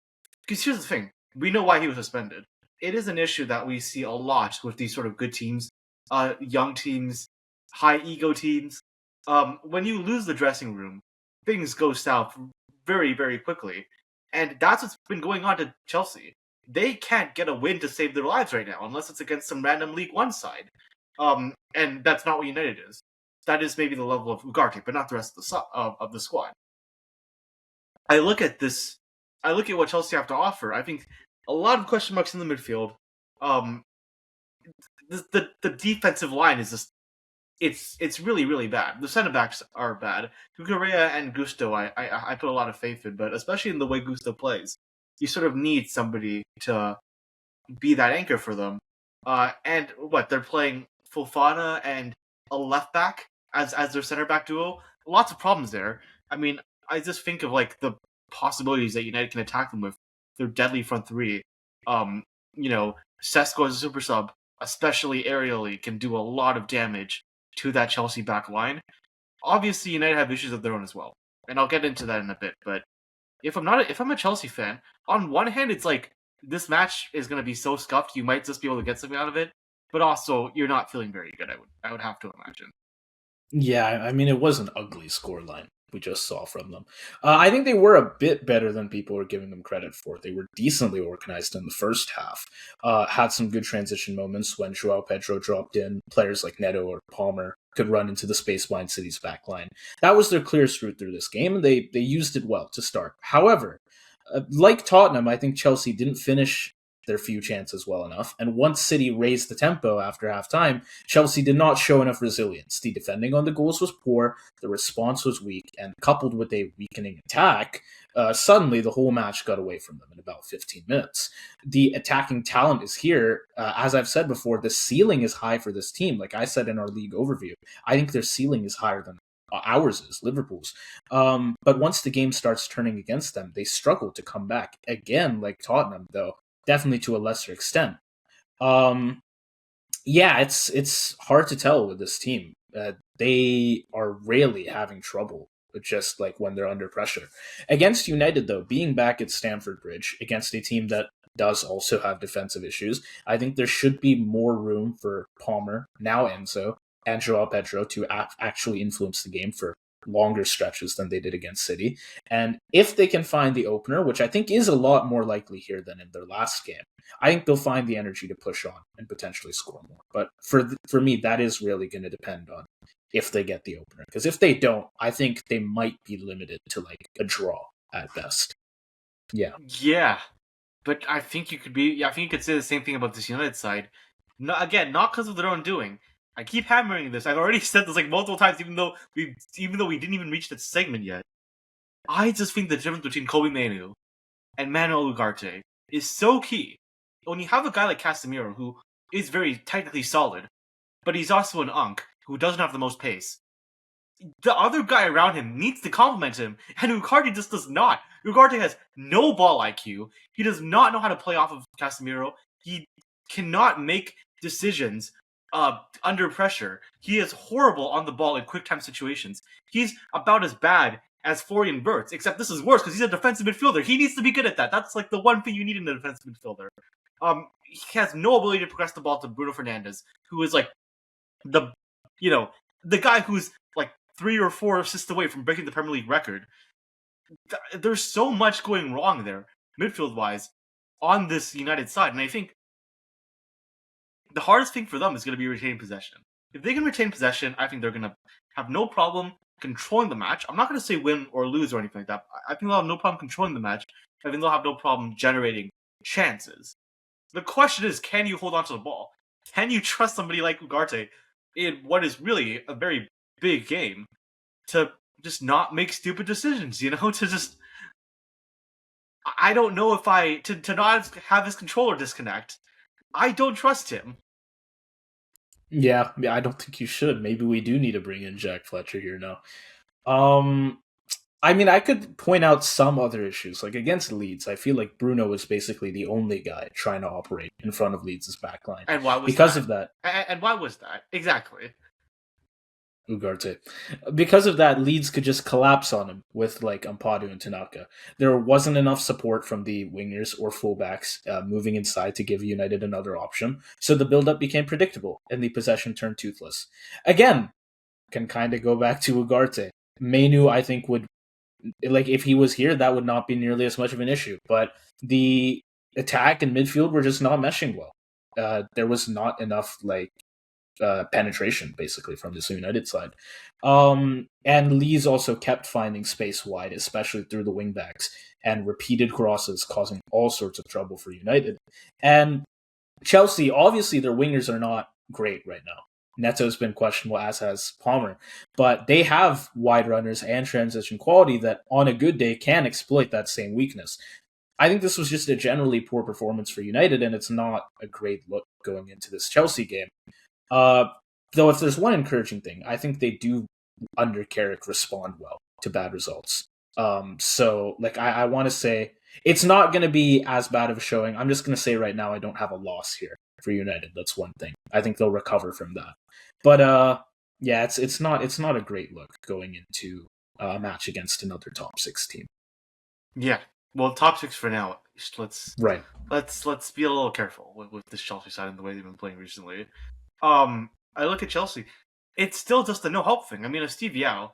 because here's the thing, we know why he was suspended. It is an issue that we see a lot with these sort of good teams, young teams, high ego teams. When you lose the dressing room, things go south very, very quickly. And that's what's been going on to Chelsea. They can't get a win to save their lives right now, unless it's against some random League One side. And that's not what United is. That is maybe the level of Ugarte, but not the rest of the squad. I look at what Chelsea have to offer. I think a lot of question marks in the midfield. The defensive line is just it's really, really bad. The center backs are bad. Cucurella and Gusto, I put a lot of faith in, but especially in the way Gusto plays, you sort of need somebody to be that anchor for them. And they're playing Fofana and a left back as their center back duo. Lots of problems there. I mean, I just think of like the possibilities that United can attack them with their deadly front three. You know, Sesko as a super sub, especially aerially, can do a lot of damage to that Chelsea back line. Obviously, United have issues of their own as well, and I'll get into that in a bit. But if I'm a Chelsea fan, on one hand, it's like this match is going to be so scuffed, you might just be able to get something out of it. But also, you're not feeling very good. I would have to imagine. Yeah, I mean, it was an ugly scoreline we just saw from them. I think they were a bit better than people were giving them credit for. They were decently organized in the first half, had some good transition moments when Joao Pedro dropped in. Players like Neto or Palmer could run into the space behind City's back line. That was their clearest route through this game, and they used it well to start. However, like Tottenham, I think Chelsea didn't finish their few chances well enough. And once City raised the tempo after halftime, Chelsea did not show enough resilience. The defending on the goals was poor, the response was weak, and coupled with a weakening attack, suddenly the whole match got away from them in about 15 minutes. The attacking talent is here. As I've said before, the ceiling is high for this team. Like I said in our league overview, I think their ceiling is higher than ours is, Liverpool's. But once the game starts turning against them, they struggle to come back. Again, like Tottenham, though, definitely to a lesser extent. Yeah, it's hard to tell with this team. They are rarely having trouble, just like when they're under pressure. Against United, though, being back at Stamford Bridge against a team that does also have defensive issues, I think there should be more room for Palmer, now Enzo, and Joao Pedro to actually influence the game for longer stretches than they did against City. And if they can find the opener, which I think is a lot more likely here than in their last game, I think they'll find the energy to push on and potentially score more. But for me, that is really going to depend on if they get the opener. Because if they don't, I think they might be limited to like a draw at best. Yeah. Yeah, but I think you could be. Yeah, I think you could say the same thing about this United side. No, again, not because of their own doing. I keep hammering this. I've already said this like multiple times, even though we didn't even reach that segment yet. I just think the difference between Kobe Manu and Manuel Ugarte is so key. When you have a guy like Casemiro, who is very technically solid, but he's also an unk who doesn't have the most pace, the other guy around him needs to compliment him, and Ugarte just does not. Ugarte has no ball IQ. He does not know how to play off of Casemiro. He cannot make decisions under pressure. He is horrible on the ball in quick time situations. He's about as bad as Florian Wirtz, except this is worse because he's a defensive midfielder. He needs to be good at that. That's like the one thing you need in a defensive midfielder. He has no ability to progress the ball to Bruno Fernandes, who is like the guy who's like 3 or 4 assists away from breaking the Premier League record. There's so much going wrong there, midfield-wise, on this United side, and I think the hardest thing for them is going to be retaining possession. If they can retain possession, I think they're going to have no problem controlling the match. I'm not going to say win or lose or anything like that. I think they'll have no problem controlling the match. I think they'll have no problem generating chances. The question is, can you hold on to the ball? Can you trust somebody like Ugarte in what is really a very big game to just not make stupid decisions, to just... I don't know if to not have his controller disconnect. I don't trust him. Yeah, I don't think you should. Maybe we do need to bring in Jack Fletcher here now. I mean, I could point out some other issues. Like against Leeds, I feel like Bruno was basically the only guy trying to operate in front of Leeds' backline. And why was because that? of that? And why was that? Exactly. Ugarte. Because of that, Leeds could just collapse on him with like Ampadu and Tanaka. There wasn't enough support from the wingers or fullbacks moving inside to give United another option, so the build-up became predictable and the possession turned toothless. Again, can kind of go back to Ugarte. Menu, I think, would, like, if he was here, that would not be nearly as much of an issue, but the attack and midfield were just not meshing well. There was not enough, like, penetration basically from this United side. And Leeds also kept finding space wide, especially through the wingbacks, and repeated crosses causing all sorts of trouble for United. And Chelsea, obviously their wingers are not great right now. Neto's been questionable, as has Palmer, but they have wide runners and transition quality that on a good day can exploit that same weakness. I think this was just a generally poor performance for United, and it's not a great look going into this Chelsea game. Though if there's one encouraging thing, I think they do, under Carrick, respond well to bad results. So like I want to say it's not going to be as bad of a showing. I'm just going to say right now I don't have a loss here for United. That's one thing. I think they'll recover from that. But yeah, it's not a great look going into a match against another top 6 team. Yeah, well, top 6 for now. Let's Right. let's be a little careful with this Chelsea side and the way they've been playing recently. I look at Chelsea. It's still just a no help thing. I mean, Steve Yao,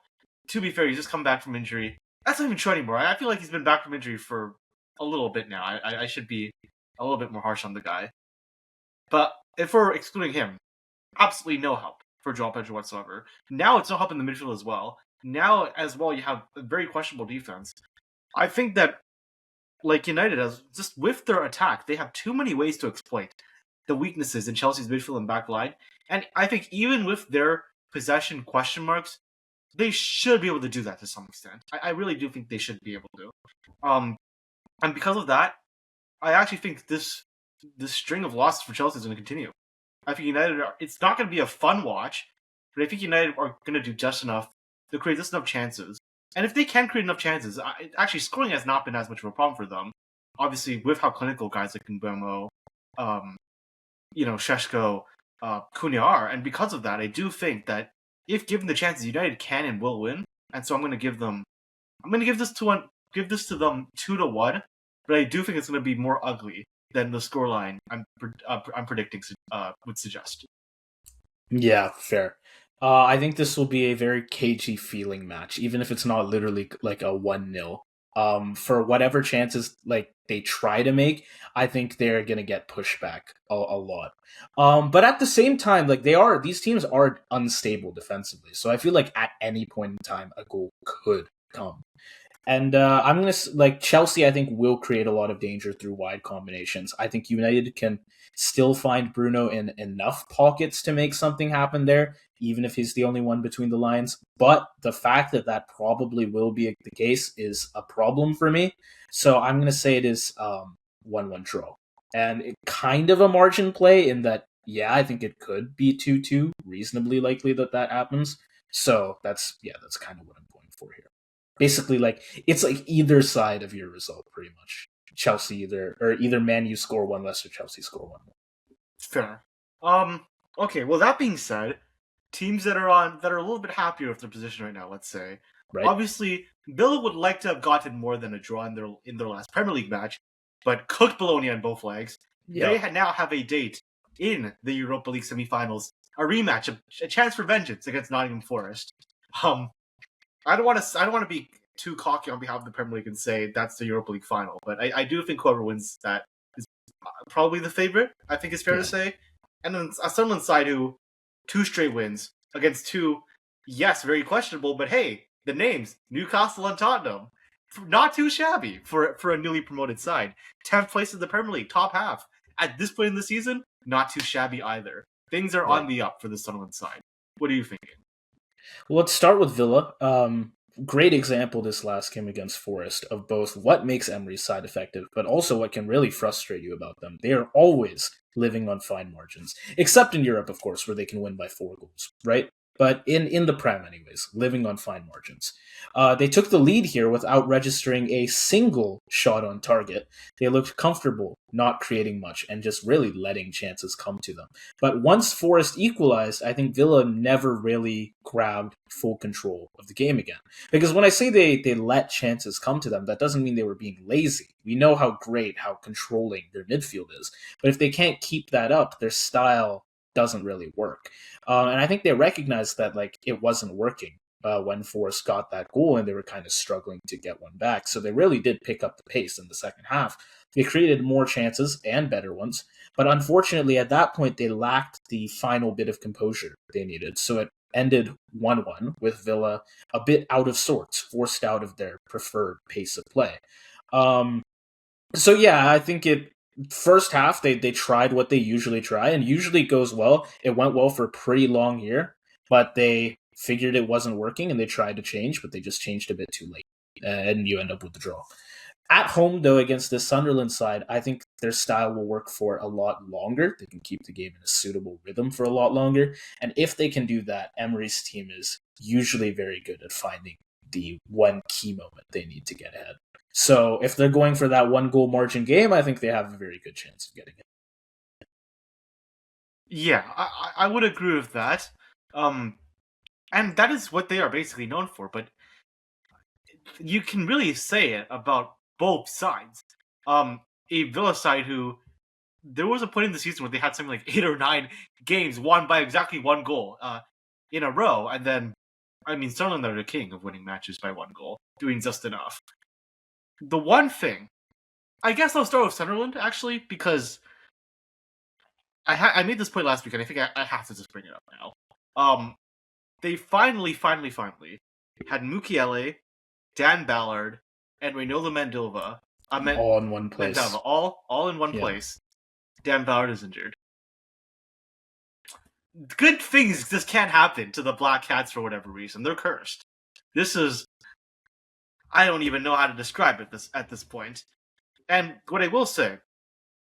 to be fair, he's just come back from injury. That's not even true anymore. I feel like he's been back from injury for a little bit now. I should be a little bit more harsh on the guy. But if we're excluding him, absolutely no help for João Pedro whatsoever. Now it's no help in the midfield as well. Now as well, you have a very questionable defense. I think that, like United has, just with their attack, they have too many ways to exploit the weaknesses in Chelsea's midfield and back line. And I think even with their possession question marks, they should be able to do that to some extent. I really do think they should be able to. And because of that, I actually think this string of losses for Chelsea is going to continue. I think it's not going to be a fun watch, but I think United are going to do just enough to create just enough chances. And if they can create enough chances, actually scoring has not been as much of a problem for them. Obviously, with how clinical guys like Mbeumo, Šeško, Cunha are, and because of that, I do think that if given the chances, United can and will win. And so I'm going to give them. I'm going to give this to them 2-1, but I do think it's going to be more ugly than the scoreline I'm predicting would suggest. Yeah, fair. I think this will be a very cagey feeling match, even if it's not literally like a 1-0. For whatever chances like they try to make, I think they're gonna get pushed back a lot. But at the same time, like these teams are unstable defensively, so I feel like at any point in time a goal could come. And I'm going to, like, Chelsea, I think, will create a lot of danger through wide combinations. I think United can still find Bruno in enough pockets to make something happen there, even if he's the only one between the lines. But the fact that that probably will be the case is a problem for me. So I'm going to say it is 1-1 draw. And it kind of a margin play in that, yeah, I think it could be 2-2, reasonably likely that happens. So that's kind of what I'm going for here. Basically, like it's like either side of your result, pretty much. Chelsea either Man U score one less or Chelsea score one more. Fair. Okay. Well, that being said, teams that are a little bit happier with their position right now, let's say, right? Obviously, Villa would like to have gotten more than a draw in their last Premier League match, but cooked Bologna on both legs. Yeah. They now have a date in the Europa League semi-finals, a rematch, a chance for vengeance against Nottingham Forest. I don't want to be too cocky on behalf of the Premier League and say that's the Europa League final, but I do think whoever wins that is probably the favorite. I think it's fair to say. And then a Sunderland side who 2 straight wins against 2, yes, very questionable, but hey, the names Newcastle and Tottenham, not too shabby for a newly promoted side. 10th place in the Premier League, top half at this point in the season, not too shabby either. Things are on the up for the Sunderland side. What are you thinking? Well, let's start with Villa. Great example this last game against Forest of both what makes Emery's side effective, but also what can really frustrate you about them. They are always living on fine margins, except in Europe, of course, where they can win by 4 goals, right? But in the Prem, anyways, living on fine margins. They took the lead here without registering a single shot on target. They looked comfortable, not creating much, and just really letting chances come to them. But once Forest equalized, I think Villa never really grabbed full control of the game again. Because when I say they let chances come to them, that doesn't mean they were being lazy. We know how controlling their midfield is. But if they can't keep that up, their style doesn't really work. And I think they recognized that like it wasn't working when Forest got that goal and they were kind of struggling to get one back. So they really did pick up the pace in the second half. They created more chances and better ones. But unfortunately, at that point, they lacked the final bit of composure they needed. So it ended 1-1 with Villa a bit out of sorts, forced out of their preferred pace of play. So yeah, I think first half, they tried what they usually try, and usually it goes well. It went well for a pretty long year, but they figured it wasn't working, and they tried to change, but they just changed a bit too late, and you end up with the draw. At home, though, against the Sunderland side, I think their style will work for a lot longer. They can keep the game in a suitable rhythm for a lot longer, and if they can do that, Emery's team is usually very good at finding the one key moment they need to get ahead. So if they're going for that 1-goal margin game, I think they have a very good chance of getting it. Yeah, I would agree with that. And that is what they are basically known for, but you can really say it about both sides. A Villa side who there was a point in the season where they had something like 8 or 9 games won by exactly 1 goal in a row, and then Sunderland are the king of winning matches by 1 goal, doing just enough. The one thing, I guess I'll start with Sunderland actually, because I made this point last week, and I think I have to just bring it up now. They finally had Mukiele, Dan Ballard, and Reynola Mandova. All in one place. Mandova, all in one place. Dan Ballard is injured. Good things just can't happen to the Black Cats for whatever reason. They're cursed. This is... I don't even know how to describe it at this point. And what I will say,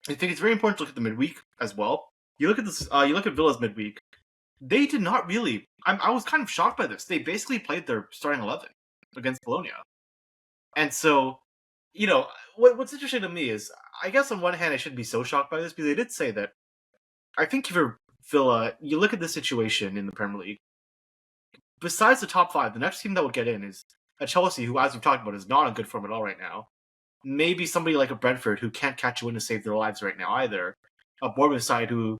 I think it's very important to look at the midweek as well. You look at this. You look at Villa's midweek. They did not really... I was kind of shocked by this. They basically played their starting 11 against Bologna. And so, what's interesting to me is, I guess on one hand I shouldn't be so shocked by this, because they did say that, I think for Villa, you look at the situation in the Premier League, besides the top 5, the next team that would get in is a Chelsea, who, as we've talked about, is not on good form at all right now. Maybe somebody like a Brentford, who can't catch a win to save their lives right now either. A Bournemouth side who,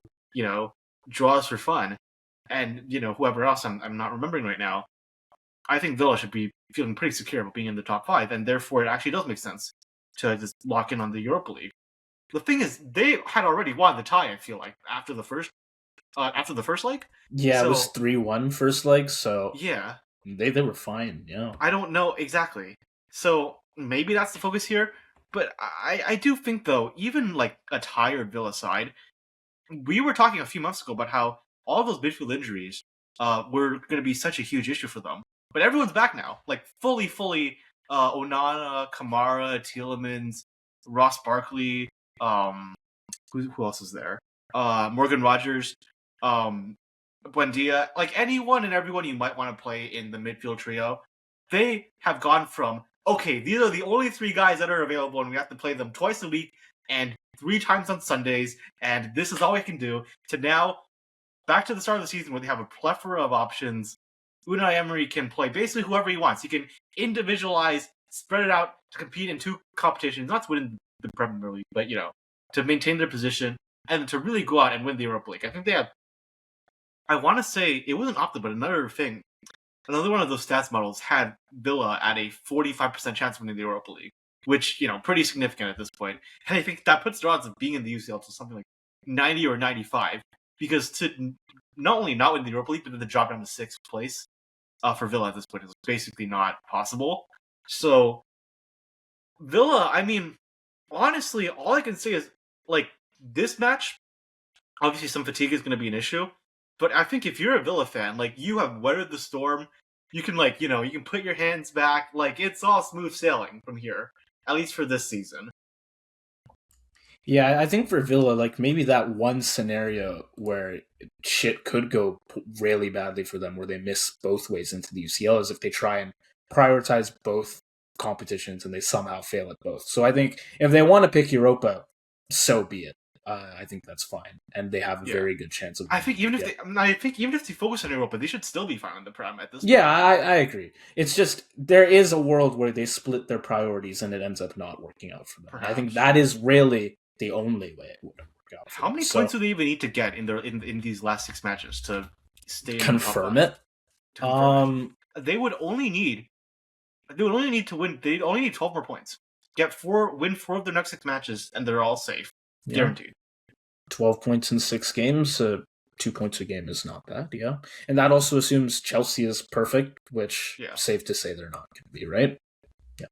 draws for fun. And, whoever else I'm not remembering right now. I think Villa should be feeling pretty secure about being in the top 5, and therefore it actually does make sense to just lock in on the Europa League. The thing is, they had already won the tie, I feel like, after the first leg. Yeah, it was 3-1 first leg, so yeah, they were fine. Yeah, I don't know exactly. So maybe that's the focus here, but I do think though, even like a tired Villa side, we were talking a few months ago about how all those midfield injuries were going to be such a huge issue for them. But everyone's back now, like fully. Onana, Kamara, Tielemans, Ross Barkley. Who else is there? Morgan Rogers, Buendia. Like anyone and everyone you might want to play in the midfield trio, they have gone from, okay, these are the only 3 guys that are available, and we have to play them twice a week and 3 times on Sundays, and this is all we can do, to now back to the start of the season where they have a plethora of options. Unai Emery can play basically whoever he wants. He can individualize, spread it out to compete in 2 competitions, not to win the Premier League, but, to maintain their position and to really go out and win the Europa League. I think they have, I want to say, it wasn't Opta, but another one of those stats models had Villa at a 45% chance of winning the Europa League, which, pretty significant at this point. And I think that puts their odds of being in the UCL to something like 90 or 95, because to not only not win the Europa League, but to drop down to 6th place for Villa at this point is basically not possible. So, Villa, honestly, all I can say is, like, this match, obviously some fatigue is going to be an issue, but I think if you're a Villa fan, like, you have weathered the storm, you can, like, you can put your hands back, like, it's all smooth sailing from here, at least for this season. Yeah, I think for Villa, like, maybe that one scenario where shit could go really badly for them, where they miss both ways into the UCL, is if they try and prioritize both competitions and they somehow fail at both. So I think if they want to pick Europa, so be it. I think that's fine, and they have a very good chance of. I think even if they focus on Europa, they should still be fine in the Prem at this point. Yeah, I agree. It's just there is a world where they split their priorities and it ends up not working out for them. I think that is really the only way it would work out. How many points do they even need to get in these last 6 matches to stay? Confirm it. They would only need to win. They only need 12 more points. Win 4 of their next 6 matches, and they're all safe, guaranteed. 12 points in 6 games. 2 points a game is not bad. Yeah, and that also assumes Chelsea is perfect, which safe to say they're not going to be, right? Yeah.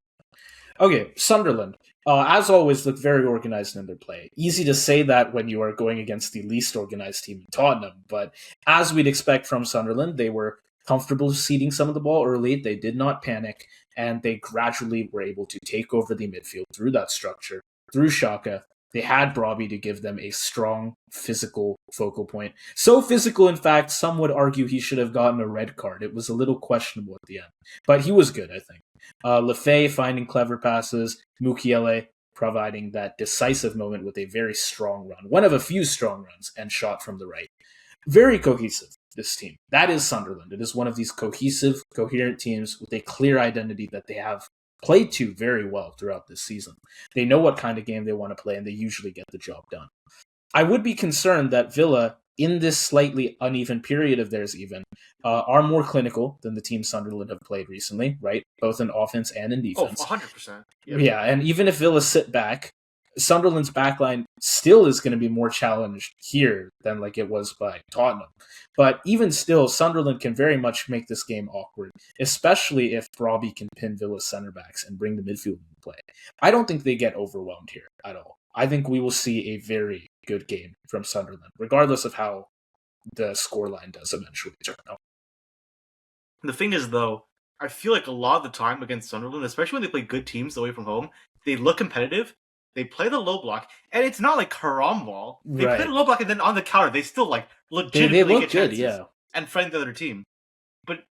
Okay, Sunderland. As always, look very organized in their play. Easy to say that when you are going against the least organized team in Tottenham, but as we'd expect from Sunderland, they were comfortable ceding some of the ball early. They did not panic, and they gradually were able to take over the midfield through that structure, through Xhaka. They had Brobby to give them a strong physical focal point. So physical, in fact, some would argue he should have gotten a red card. It was a little questionable at the end. But he was good, I think. Lefay finding clever passes, Mukiele providing that decisive moment with a very strong run. One of a few strong runs and shot from the right. Very cohesive, this team. That is Sunderland. It is one of these cohesive, coherent teams with a clear identity that they have played to very well throughout this season. They know what kind of game they want to play, and they usually get the job done. I would be concerned that Villa, in this slightly uneven period of theirs even, are more clinical than the team Sunderland have played recently, right? Both in offense and in defense. 100%. Yeah, and even if Villa sit back, Sunderland's backline still is going to be more challenged here than like it was by Tottenham. But even still, Sunderland can very much make this game awkward, especially if Brobby can pin Villa's center backs and bring the midfield into play. I don't think they get overwhelmed here at all. I think we will see a very good game from Sunderland, regardless of how the scoreline does eventually turn out. The thing is, though, I feel like a lot of the time against Sunderland, especially when they play good teams away from home, they look competitive, they play the low block, and it's not like Haram ball. They play the low block, and then on the counter, they still like legitimately they look get good, chances yeah, and friend the other team. But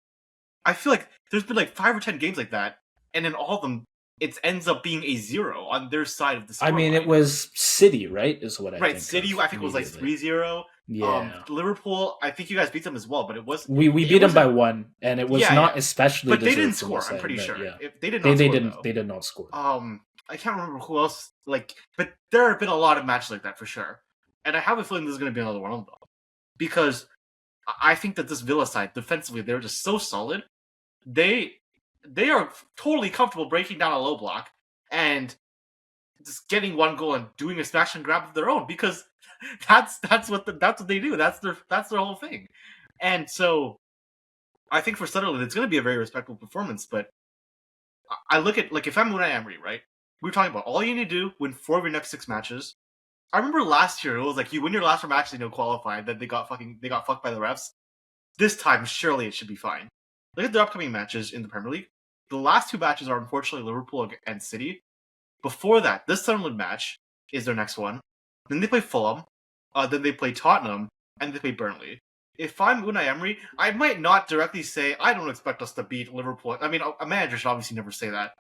I feel like there's been like 5 or 10 games like that, and in all of them, it ends up being a 0 on their side of the score. I mean, it was City, right? Is what I think. Right, City, I think it was like 3-0. Yeah. Liverpool, I think you guys beat them as well, but it was we beat them by 1, and it was not especially. But they didn't score. I'm pretty sure. Yeah. They did not. They did not score. I can't remember who else. But there have been a lot of matches like that for sure, and I have a feeling this is going to be another one of them, because I think that this Villa side defensively, they're just so solid. They are totally comfortable breaking down a low block and just getting one goal and doing a smash and grab of their own, because that's what they do. That's their whole thing. And so I think for Sunderland, it's going to be a very respectable performance. But I look at, like, if I'm Unai Emery, right? We were talking about all you need to do, win 4 of your next 6 matches. I remember last year it was like you win your last 4 matches and you'll qualify. Then they got fucked by the refs. This time, surely it should be fine. Look at their upcoming matches in the Premier League. The last 2 matches are unfortunately Liverpool and City. Before that, this Sunderland match is their next one. Then they play Fulham. Then they play Tottenham, and they play Burnley. If I'm Unai Emery, I might not directly say, I don't expect us to beat Liverpool. I mean, a manager should obviously never say that.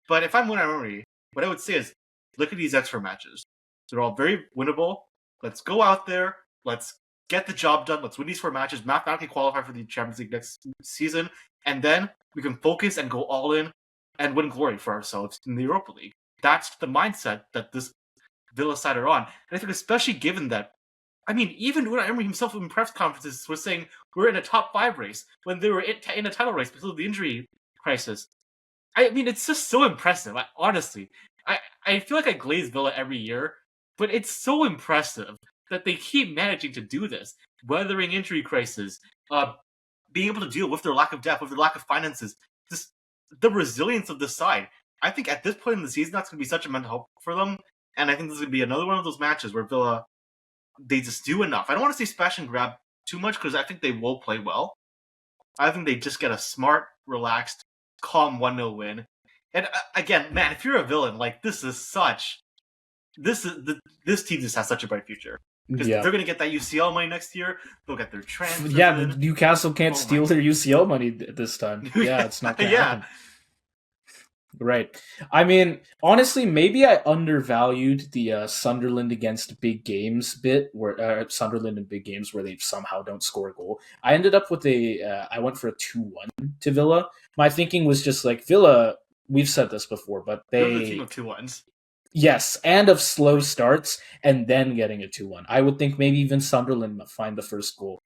But if I'm Unai Emery, what I would say is, look at these extra matches. They're all very winnable. Let's go out there. Let's get the job done. Let's win these 4 matches, mathematically qualify for the Champions League next season, and then we can focus and go all in and win glory for ourselves in the Europa League. That's the mindset that this Villa side are on. And I think especially given that, I mean, even Unai Emery himself in press conferences was saying we're in a top 5 race when they were in a title race because of the injury crisis. I mean, it's just so impressive. Honestly, I feel like I glaze Villa every year, but it's so impressive that they keep managing to do this, weathering injury crisis, being able to deal with their lack of depth, with their lack of finances, just the resilience of this side. I think at this point in the season, that's going to be such a mental help for them, and I think this is going to be another one of those matches where Villa, they just do enough. I don't want to say smash and grab too much, because I think they will play well. I think they just get a smart, relaxed, calm 1-0 win. And again, man, if you're a villain, like, this team just has such a bright future. Because they're going to get that UCL money next year. They'll get their transfer. Yeah, Newcastle can't steal their UCL money this time. Yeah, it's not going to happen. Right. I mean, honestly, maybe I undervalued the Sunderland against big games bit, where Sunderland in big games where they somehow don't score a goal. I ended up with I went for a 2-1 to Villa. My thinking was just like, Villa, we've said this before, but they're the team of 2-1s. Yes, and of slow starts, and then getting a 2-1. I would think maybe even Sunderland find the first goal.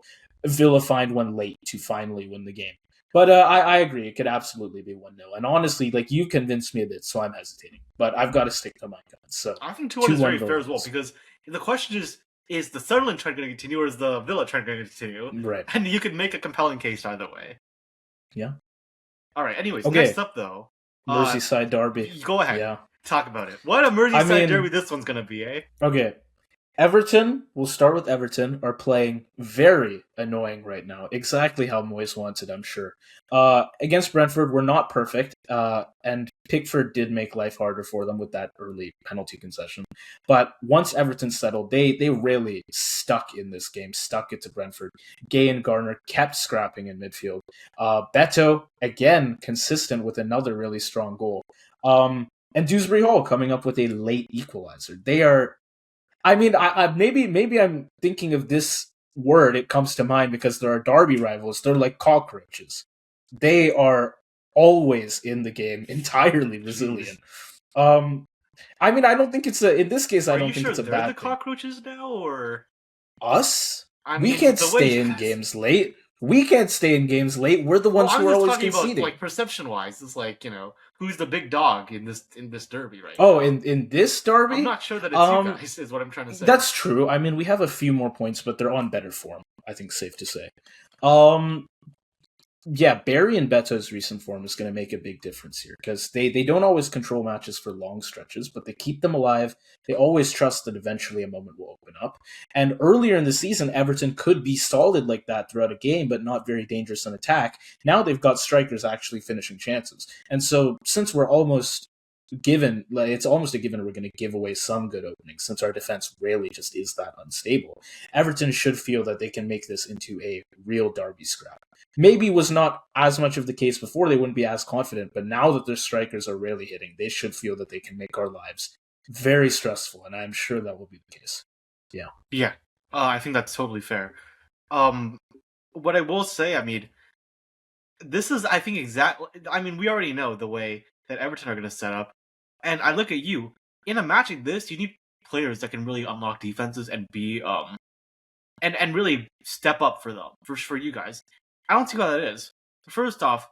Villa find one late to finally win the game. But I agree, it could absolutely be 1-0. And honestly, like, you convinced me a bit, so I'm hesitating. But I've got to stick to my guns. So I think 2-1 is very fair as well, because the question is the Sunderland trend going to continue, or is the Villa trend going to continue? Right. And you could make a compelling case either way. Yeah. All right, anyways, next up, though. Merseyside derby. Go ahead. Yeah. Talk about it. What a Merseyside derby this one's going to be, eh? Okay. Everton, we'll start with Everton, are playing very annoying right now. Exactly how Moyes wants it, I'm sure. Against Brentford, we're not perfect, and Pickford did make life harder for them with that early penalty concession. But once Everton settled, they really stuck in this game, stuck it to Brentford. Gay and Garner kept scrapping in midfield. Beto, again, consistent with another really strong goal. And Dewsbury Hall coming up with a late equalizer. They are I mean, maybe I'm thinking of this word. It comes to mind because there are derby rivals. They're like cockroaches. They are always in the game, entirely resilient. Um, I mean, I don't think it's a. In this case, I Are don't you think sure it's a they're bad the thing. cockroaches now, or Us, I we mean, can't the way stay you in guys... games late. We can't stay in games late. We're the Well, ones I'm who are just always talking about conceding. like perception-wise. It's like who's the big dog in this derby right Oh, now. in this I'm derby, not sure that it's you guys. Is what I'm trying to say. that's true. I mean, we have a few more points, but they're on better form. I think safe to say. Um, yeah, Barry and Beto's recent form is going to make a big difference here because they don't always control matches for long stretches, but they keep them alive. They always trust that eventually a moment will open up. And earlier in the season, Everton could be solid like that throughout a game, but not very dangerous in attack. Now they've got strikers actually finishing chances. And so since we're almost given, like it's almost a given we're going to give away some good openings since our defense really just is that unstable. Everton should feel that they can make this into a real derby scrap. Maybe was not as much of the case before, they wouldn't be as confident, but now that their strikers are really hitting, they should feel that they can make our lives very stressful, and I'm sure that will be the case. Yeah. Yeah, I think that's totally fair. What I will say, I mean, this is, I think, exactly. I mean, we already know the way that Everton are going to set up, and I look at you in a match like this. You need players that can really unlock defenses and be and really step up for them for you guys. I don't see how that is. First off,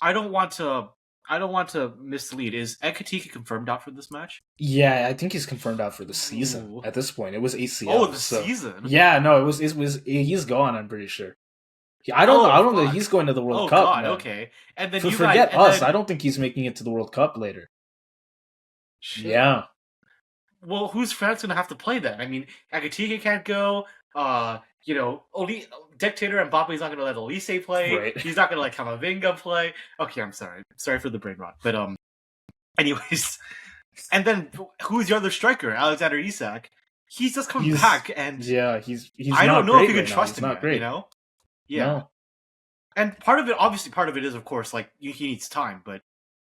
I don't want to mislead. Is Ekatike confirmed out for this match? Yeah, I think he's confirmed out for the season. Ooh. At this point, it was ACL. Oh, the season. Yeah, no, it was he's gone. I'm pretty sure. I Oh, don't know. fuck. He's going to the World Oh Cup. God. Man. Okay. And then you guys. Forget And us. then I don't think he's making it to the World Cup later. shit. Yeah. Well, who's France gonna have to play then? I mean, Ekatike can't go. Dictator and Mbappe's not gonna let Elise play. Right. He's not gonna let Camavinga play. Okay, I'm sorry. Sorry for the brain rot. But anyways, and then who's your other striker? Alexander Isak. He's just come back, and yeah, he's. I not don't know great if you right can now. trust He's him not yet. great. You know? Yeah. No. And part of it is, of course, like he needs time, but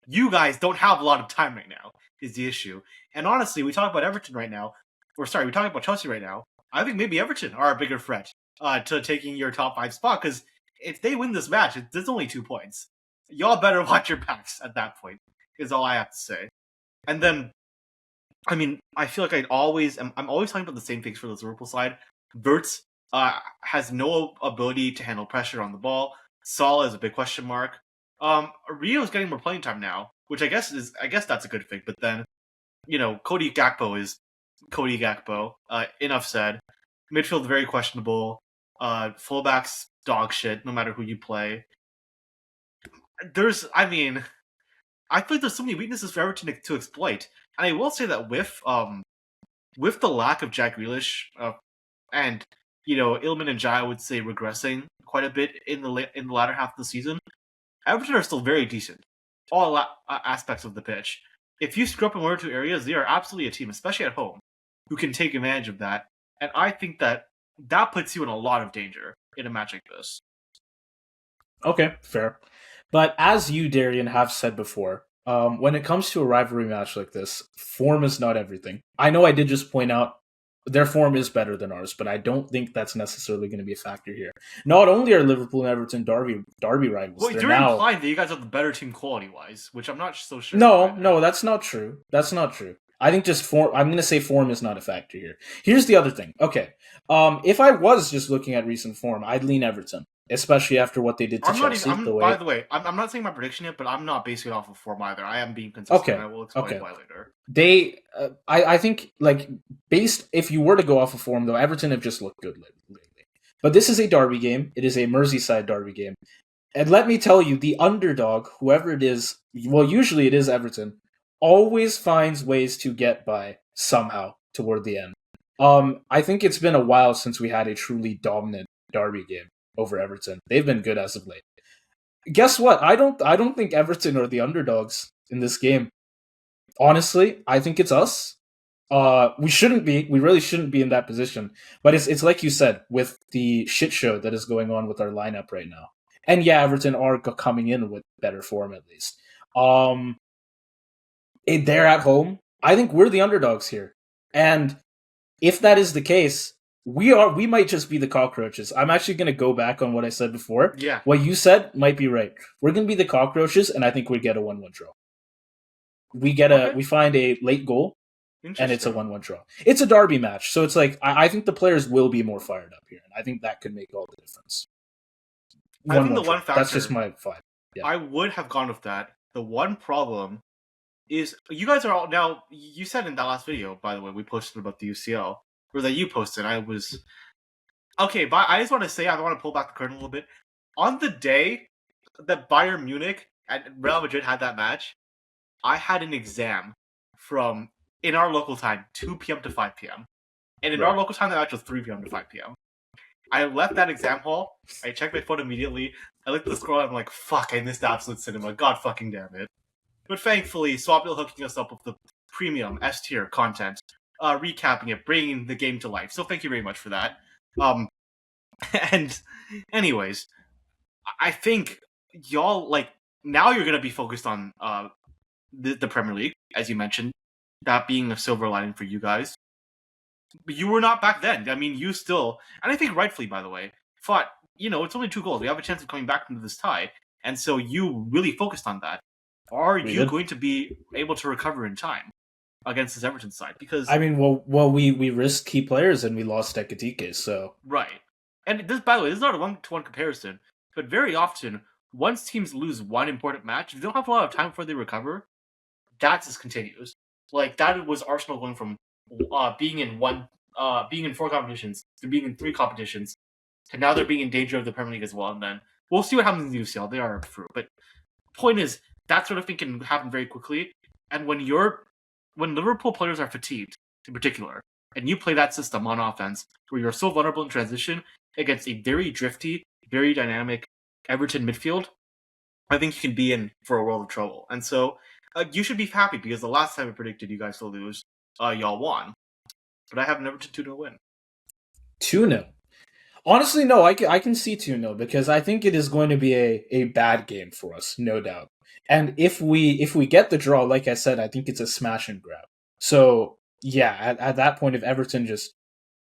you guys don't have a lot of time right now. Is the issue? And honestly, we talk about Everton right now. We talking about Chelsea right now. I think maybe Everton are a bigger threat to taking your top 5 spot, because if they win this match, there's only 2 points. Y'all better watch your backs at that point. Is all I have to say. And then, I mean, I feel like I'm always talking about the same things for the Liverpool side. Wirtz has no ability to handle pressure on the ball. Salah is a big question mark. Rio's getting more playing time now, which I guess that's a good thing. But then, Cody Gakpo is Cody Gakpo. Enough said. Midfield very questionable. Fullbacks dog shit. No matter who you play. I feel like there's so many weaknesses for Everton to exploit. And I will say that with the lack of Jack Grealish, and Ilman and Jai, I would say, regressing quite a bit in the latter half of the season, Everton are still very decent, all aspects of the pitch. If you screw up in one or two areas, they are absolutely a team, especially at home, who can take advantage of that. And I think that puts you in a lot of danger in a match like this. Okay, fair. But as you, Darian, have said before, when it comes to a rivalry match like this, form is not everything. I know I did just point out their form is better than ours, but I don't think that's necessarily going to be a factor here. Not only are Liverpool and Everton derby rivals, Well, you're implying that you guys are the better team quality-wise, which I'm not so sure. No, that's not true. That's not true. I think just form. I'm going to say form is not a factor here. Here's the other thing. Okay, if I was just looking at recent form, I'd lean Everton, especially after what they did to Chelsea. By the way, I'm not saying my prediction yet, but I'm not basing it off of form either. I am being consistent. Okay. And I will explain why later. I think, like, based, if you were to go off of form, though, Everton have just looked good lately. But this is a derby game. It is a Merseyside derby game. And let me tell you, the underdog, whoever it is, well, usually it is Everton, always finds ways to get by somehow toward the end. I think it's been a while since we had a truly dominant derby game over Everton. They've been good as of late. Guess what? I don't think Everton are the underdogs in this game. Honestly, I think it's us. We shouldn't be. We really shouldn't be in that position. But it's like you said, with the shit show that is going on with our lineup right now. And yeah, Everton are coming in with better form at least. Um, they're at home. I think we're the underdogs here. And if that is the case, we might just be the cockroaches. I'm actually going to go back on what I said before. Yeah. What you said might be right. We're going to be the cockroaches, and I think we get a 1-1 draw. We find a late goal, and it's a 1-1 draw. It's a derby match, so it's like I think the players will be more fired up here, and I think that could make all the difference. I think the one factor, that's just my vibe. Yeah. I would have gone with that. The one problem is you guys are all now. You said in that last video, by the way, we posted about the UCL, or that you posted. I was okay, but I just want to say I want to pull back the curtain a little bit. On the day that Bayern Munich and Real Madrid had that match, I had an exam from in our local time 2 p.m. to 5 p.m. and in our local time that match was 3 p.m. to 5 p.m. I left that exam hall. I checked my phone immediately. I looked at the score. I'm like, fuck, I missed absolute cinema. God fucking damn it. But thankfully, Swapville hooking us up with the premium S-tier content, recapping it, bringing the game to life. So thank you very much for that. And anyways, I think y'all, like, now you're going to be focused on the Premier League, as you mentioned, that being a silver lining for you guys. But you were not back then. I mean, you still, and I think rightfully, by the way, thought, it's only 2 goals. We have a chance of coming back into this tie. And so you really focused on that. Are you going to be able to recover in time against this Everton side? Because I mean, we risked key players and we lost Ekatike, so right. And this, by the way, this is not a 1-to-1 comparison, but very often, once teams lose one important match, if they don't have a lot of time before they recover, that just continues. Like that was Arsenal going from being in 4 competitions to being in 3 competitions, to now they're being in danger of the Premier League as well. And then we'll see what happens in the UCL. They are through, but point is that sort of thing can happen very quickly. And when Liverpool players are fatigued, in particular, and you play that system on offense where you're so vulnerable in transition against a very drifty, very dynamic Everton midfield, I think you can be in for a world of trouble. And so you should be happy because the last time I predicted you guys to lose, y'all won. But I have an Everton 2-0 win. 2-0. Honestly, no, I can see 2-0 because I think it is going to be a bad game for us, no doubt. And if we get the draw, like I said, I think it's a smash and grab. So, yeah, at that point, if Everton just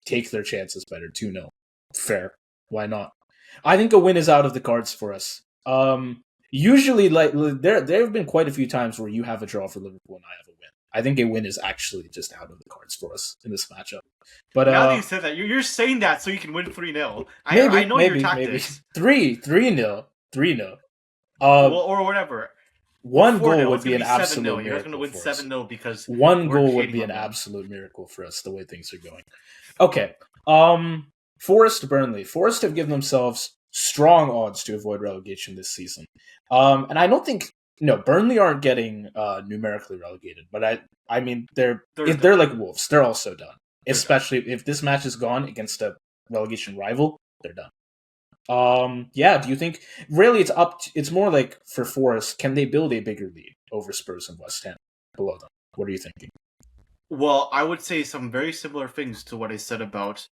take their chances better, 2-0. Fair. Why not? I think a win is out of the cards for us. Usually, like there have been quite a few times where you have a draw for Liverpool and I have a win. I think a win is actually just out of the cards for us in this matchup. But now that you said that, you're saying that so you can win 3-0. I know your tactics. Maybe 3-0. Or whatever. One goal would be an absolute miracle. You're going to win 7-0 because one goal would be an absolute miracle for us the way things are going. Okay. Forest Burnley. Forest have given themselves strong odds to avoid relegation this season. And I don't think Burnley aren't getting numerically relegated, but I mean they're like Wolves. They're also done. Especially if this match is gone against a relegation rival, they're done. Do you think really it's more like for Forest, can they build a bigger lead over Spurs and West Ham below them? What are you thinking? Well, I would say some very similar things to what I said about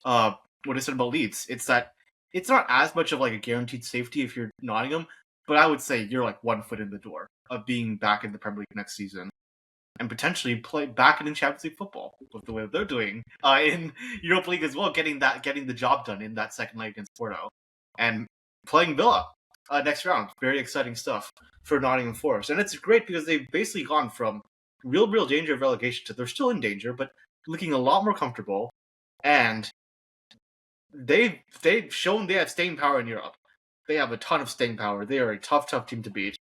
Leeds. It's that it's not as much of like a guaranteed safety if you're Nottingham, but I would say you're like 1 foot in the door of being back in the Premier League next season. And potentially play back in Champions League football with the way they're doing in Europa League as well, getting the job done in that second leg against Porto, and playing Villa next round. Very exciting stuff for Nottingham Forest, and it's great because they've basically gone from real danger of relegation to they're still in danger, but looking a lot more comfortable, and they've shown they have staying power in Europe. They have a ton of staying power. They are a tough team to beat.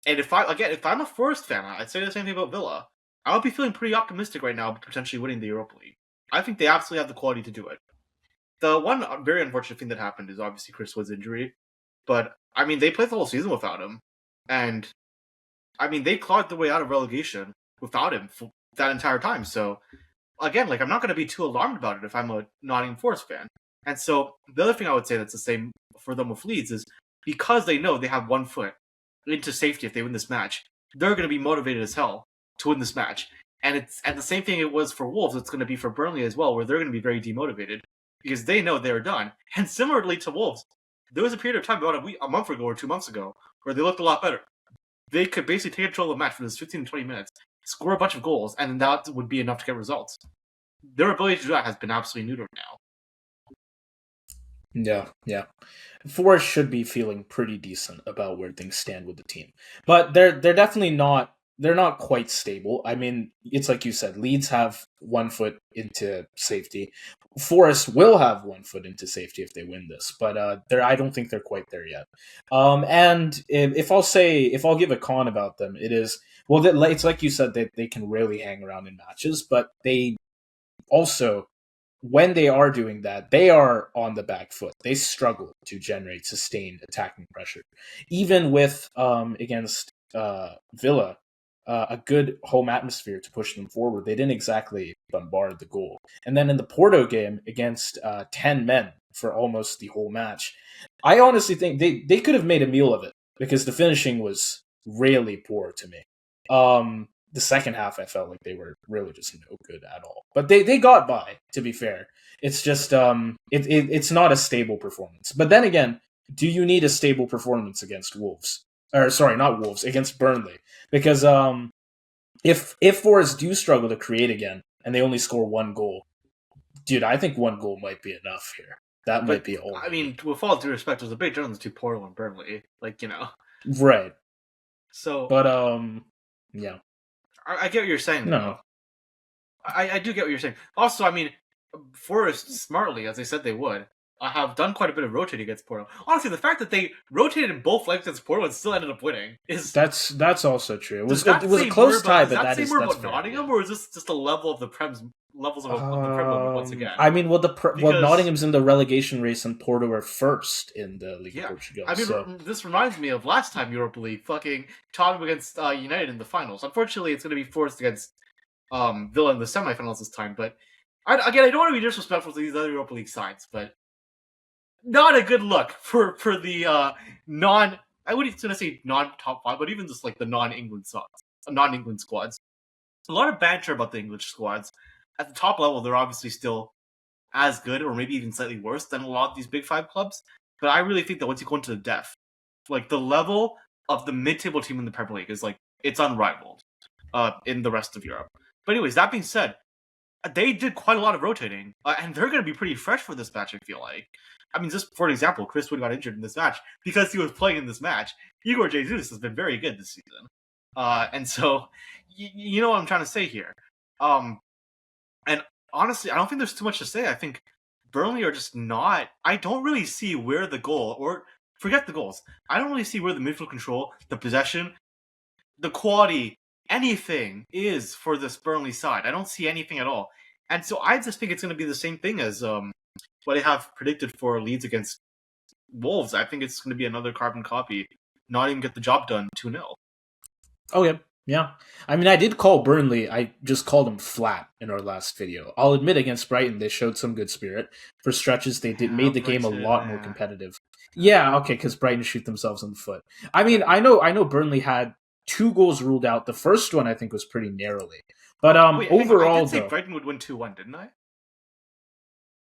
And if I'm a Forest fan, I'd say the same thing about Villa. I would be feeling pretty optimistic right now, potentially winning the Europa League. I think they absolutely have the quality to do it. The one very unfortunate thing that happened is obviously Chris Wood's injury. But, I mean, they played the whole season without him. And, I mean, they clawed their way out of relegation without him that entire time. So again, like I'm not going to be too alarmed about it if I'm a Nottingham Forest fan. And so the other thing I would say that's the same for them with Leeds is because they know they have 1 foot into safety if they win this match, they're going to be motivated as hell to win this match. And the same thing it was for Wolves, it's going to be for Burnley as well, where they're going to be very demotivated because they know they're done. And similarly to Wolves, there was a period of time about a month ago or 2 months ago where they looked a lot better. They could basically take control of the match for this 15 to 20 minutes, score a bunch of goals, and that would be enough to get results. Their ability to do that has been absolutely neutered now. Yeah. Forest should be feeling pretty decent about where things stand with the team, but they're definitely not. They're not quite stable. I mean, it's like you said. Leeds have 1 foot into safety. Forest will have 1 foot into safety if they win this, but I don't think they're quite there yet. And if I'll give a con about them, it is it's like you said that they can rarely hang around in matches, but they also, when they are doing that, they are on the back foot. They struggle to generate sustained attacking pressure. Even with against Villa, a good home atmosphere to push them forward, they didn't exactly bombard the goal. And then in the Porto game against 10 men for almost the whole match, I honestly think they could have made a meal of it because the finishing was really poor to me. The second half, I felt like they were really just no good at all. But they got by, to be fair. It's just it's not a stable performance. But then again, do you need a stable performance against Wolves? Or sorry, not Wolves, against Burnley? Because if Forest do struggle to create again and they only score 1 goal, dude, I think 1 goal might be enough here. That might be all. I mean, with all due respect, there's a big difference between Porto and Burnley. Right. So, but yeah. I get what you're saying. No. I do get what you're saying. Also, I mean, Forest smartly, as they said they would, have done quite a bit of rotating against Porto. Honestly, the fact that they rotated in both legs against Porto and still ended up winning is that's also true. It was a close tie, but that is more about Nottingham, or is this just a level of the levels of the Prem once again? I mean, Nottingham's in the relegation race and Porto are first in the Liga Portugal. I mean, this reminds me of last time Europa League, fucking Tottenham against United in the finals. Unfortunately, it's going to be Forest against Villa in the semifinals this time. But I don't want to be disrespectful to these other Europa League sides, but not a good look for the I wouldn't going to say non-top 5, but even just like the non-England squads. A lot of banter about the English squads. At the top level, they're obviously still as good, or maybe even slightly worse than a lot of these big 5 clubs. But I really think that once you go into the depth, like the level of the mid-table team in the Premier League is like it's unrivaled in the rest of Europe. But anyways, that being said, they did quite a lot of rotating, and they're going to be pretty fresh for this match, I feel like. I mean, just for an example, Chris Wood got injured in this match because he was playing in this match. Igor Jesus has been very good this season. And so, you know what I'm trying to say here. And honestly, I don't think there's too much to say. I think Burnley are just not... I don't really see where the goal, or forget the goals. I don't really see where the midfield control, the possession, the quality, anything is for this Burnley side. I don't see anything at all. And so I just think it's going to be the same thing as what I have predicted for Leeds against Wolves. I think it's going to be another carbon copy. Not even get the job done 2-0. Okay. Yeah. I mean, I did call Burnley. I just called them flat in our last video. I'll admit against Brighton, they showed some good spirit. For stretches, they made the game a lot more competitive. Yeah, okay, because Brighton shoot themselves in the foot. I mean, I know Burnley had 2 goals ruled out. The first one, I think, was pretty narrowly. But overall, I did say Brighton would win 2-1, didn't I?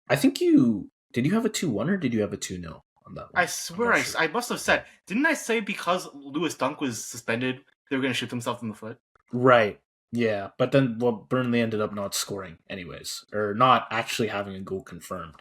I think did you have a 2-1 or did you have a 2-0 on that one? I swear I must have said, didn't I say because Lewis Dunk was suspended, they were going to shoot themselves in the foot? Right. Yeah, but then Burnley ended up not scoring anyways, or not actually having a goal confirmed.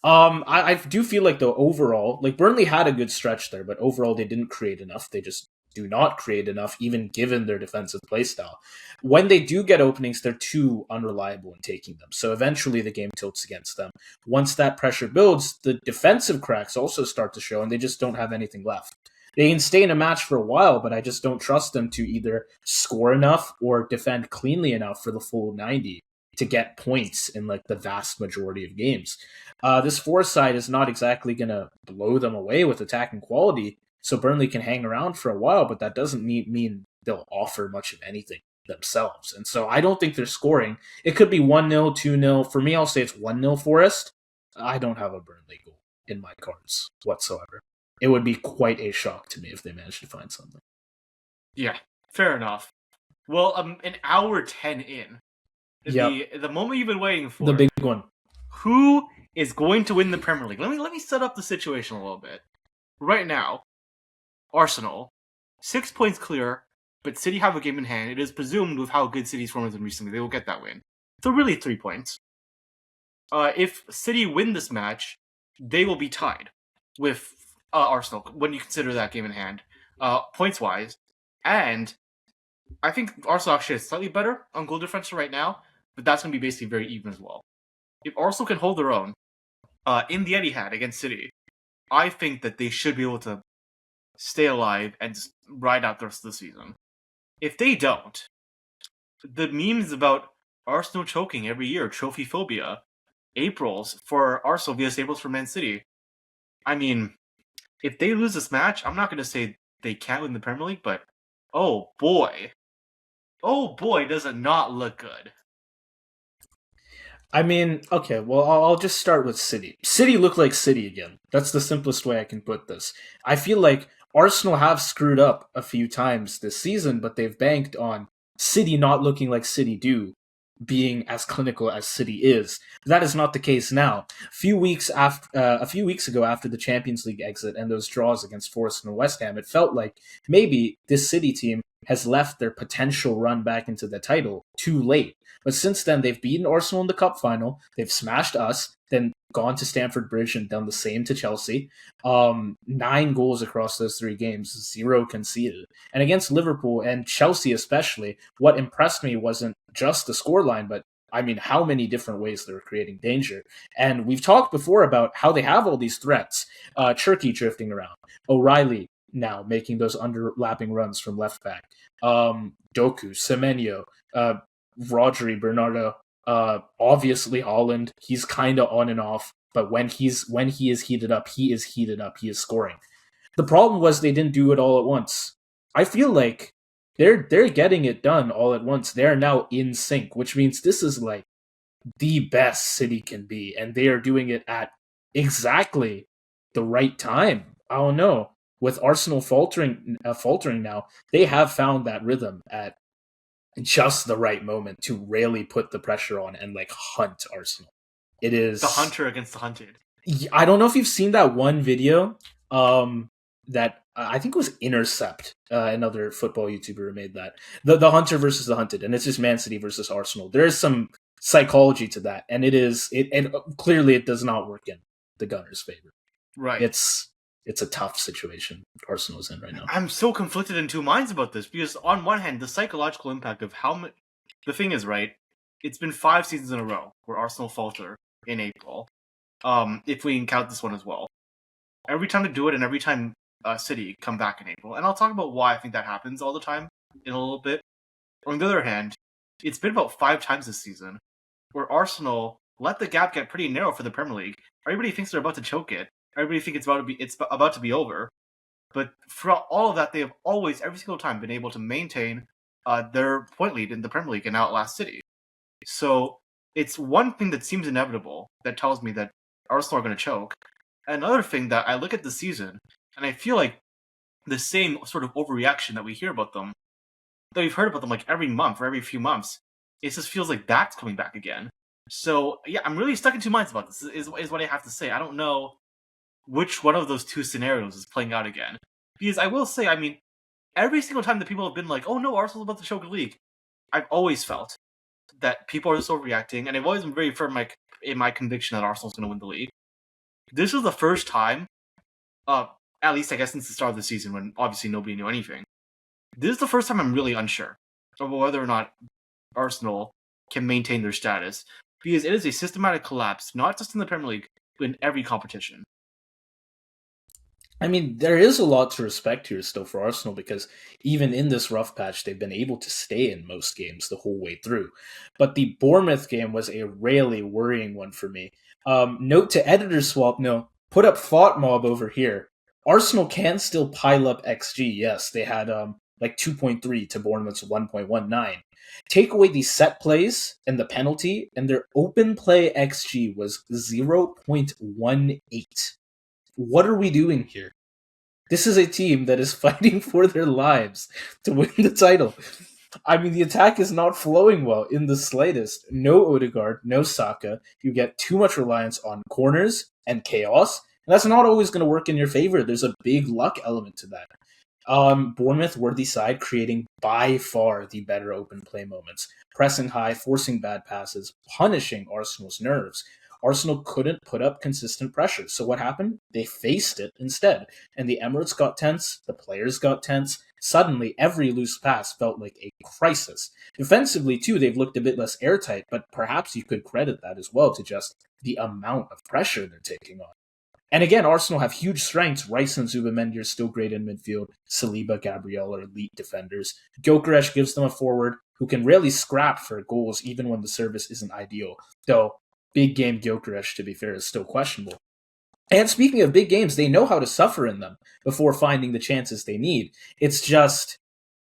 I do feel like though overall, like Burnley had a good stretch there, but overall they didn't create enough. They just do not create enough, even given their defensive playstyle. When they do get openings, they're too unreliable in taking them. So eventually the game tilts against them. Once that pressure builds, the defensive cracks also start to show, and they just don't have anything left. They can stay in a match for a while, but I just don't trust them to either score enough or defend cleanly enough for the full 90 to get points in like the vast majority of games. This Forest side is not exactly going to blow them away with attacking quality, so Burnley can hang around for a while, but that doesn't mean they'll offer much of anything themselves. And so I don't think they're scoring. It could be 1-0, 2-0. For me, I'll say it's 1-0 Forest. I don't have a Burnley goal in my cards whatsoever. It would be quite a shock to me if they managed to find something. Yeah, fair enough. Well, an hour 10 in. The moment you've been waiting for. The big one. Who is going to win the Premier League? Let me set up the situation a little bit. Right now, Arsenal, 6 points clear, but City have a game in hand. It is presumed with how good City's form has been recently, they will get that win. So really 3 points. If City win this match, they will be tied with Arsenal when you consider that game in hand, points-wise. And I think Arsenal actually is slightly better on goal differential right now, but that's going to be basically very even as well. If Arsenal can hold their own in the Etihad against City, I think that they should be able to stay alive and just ride out the rest of the season. If they don't, the memes about Arsenal choking every year, trophy phobia, Aprils for Arsenal vs Aprils for Man City. I mean, if they lose this match, I'm not going to say they can't win the Premier League, but oh boy, does it not look good. I mean, okay, well, I'll just start with City. City look like City again. That's the simplest way I can put this. I feel like Arsenal have screwed up a few times this season, but they've banked on City not looking like City do, being as clinical as City is. That is not the case now. A few weeks ago, after the Champions League exit and those draws against Forest and West Ham, it felt like maybe this City team has left their potential run back into the title too late. But since then, they've beaten Arsenal in the cup final. They've smashed us, then gone to Stamford Bridge and done the same to Chelsea. 9 goals across those 3 games, 0 conceded. And against Liverpool and Chelsea especially, what impressed me wasn't just the scoreline, but I mean, how many different ways they're creating danger. And we've talked before about how they have all these threats. Cherki drifting around. O'Reilly now making those underlapping runs from left back. Doku, Semenyo, Rodri, Bernardo, obviously Holland. He's kind of on and off, but when he is heated up, he is heated up. He is scoring. The problem was they didn't do it all at once. I feel like they're getting it done all at once. They're now in sync, which means this is like the best City can be, and they are doing it at exactly the right time. I don't know. With Arsenal faltering now, they have found that rhythm at just the right moment to really put the pressure on and like hunt Arsenal. It is the hunter against the hunted. I don't know if you've seen that one video that I think it was Intercept, another football YouTuber who made that. The hunter versus the hunted, and it's just Man City versus Arsenal. There is some psychology to that, and clearly it does not work in the Gunners' favor. Right. It's a tough situation Arsenal's in right now. I'm so conflicted in 2 minds about this, because on one hand, the psychological impact of how much... The thing is, right, it's been 5 seasons in a row where Arsenal falter in April, if we can count this one as well. Every time they do it, and every time City come back in April. And I'll talk about why I think that happens all the time in a little bit. On the other hand, it's been about 5 times this season where Arsenal let the gap get pretty narrow for the Premier League. Everybody thinks they're about to choke it. Everybody thinks it's about to be over. But throughout all of that, they have always, every single time, been able to maintain their point lead in the Premier League and outlast City. So it's one thing that seems inevitable that tells me that Arsenal are going to choke. Another thing that I look at the season, and I feel like the same sort of overreaction that we hear about them, that we've heard about them like every month or every few months, it just feels like that's coming back again. So yeah, I'm really stuck in 2 minds about this, is what I have to say. I don't know which one of those 2 scenarios is playing out again. Because I will say, I mean, every single time that people have been like, oh no, Arsenal's about to choke the league, I've always felt that people are just overreacting, and I've always been very firm in my conviction that Arsenal's going to win the league. This was the first time, at least I guess since the start of the season, when obviously nobody knew anything, this is the first time I'm really unsure of whether or not Arsenal can maintain their status. Because it is a systematic collapse, not just in the Premier League, but in every competition. I mean, there is a lot to respect here still for Arsenal, because even in this rough patch, they've been able to stay in most games the whole way through. But the Bournemouth game was a really worrying one for me. Note to editor swap, no, put up Thought Mob over here. Arsenal can still pile up XG, yes. They had like 2.3 to Bournemouth's 1.19. Take away the set plays and the penalty, and their open play XG was 0.18. What are we doing here? This is a team that is fighting for their lives to win the title. I mean, the attack is not flowing well in the slightest. No Odegaard, no Saka. You get too much reliance on corners and chaos. And that's not always going to work in your favor. There's a big luck element to that. Bournemouth were the side creating by far the better open play moments. Pressing high, forcing bad passes, punishing Arsenal's nerves. Arsenal couldn't put up consistent pressure. So what happened? They faced it instead. And the Emirates got tense, the players got tense. Suddenly, every loose pass felt like a crisis. Defensively, too, they've looked a bit less airtight, but perhaps you could credit that as well to just the amount of pressure they're taking on. And again, Arsenal have huge strengths. Rice and Zubimendi are still great in midfield. Saliba, Gabriel are elite defenders. Gyökeres gives them a forward who can really scrap for goals even when the service isn't ideal. Though, big game Gyökeres, to be fair, is still questionable. And speaking of big games, they know how to suffer in them before finding the chances they need. It's just,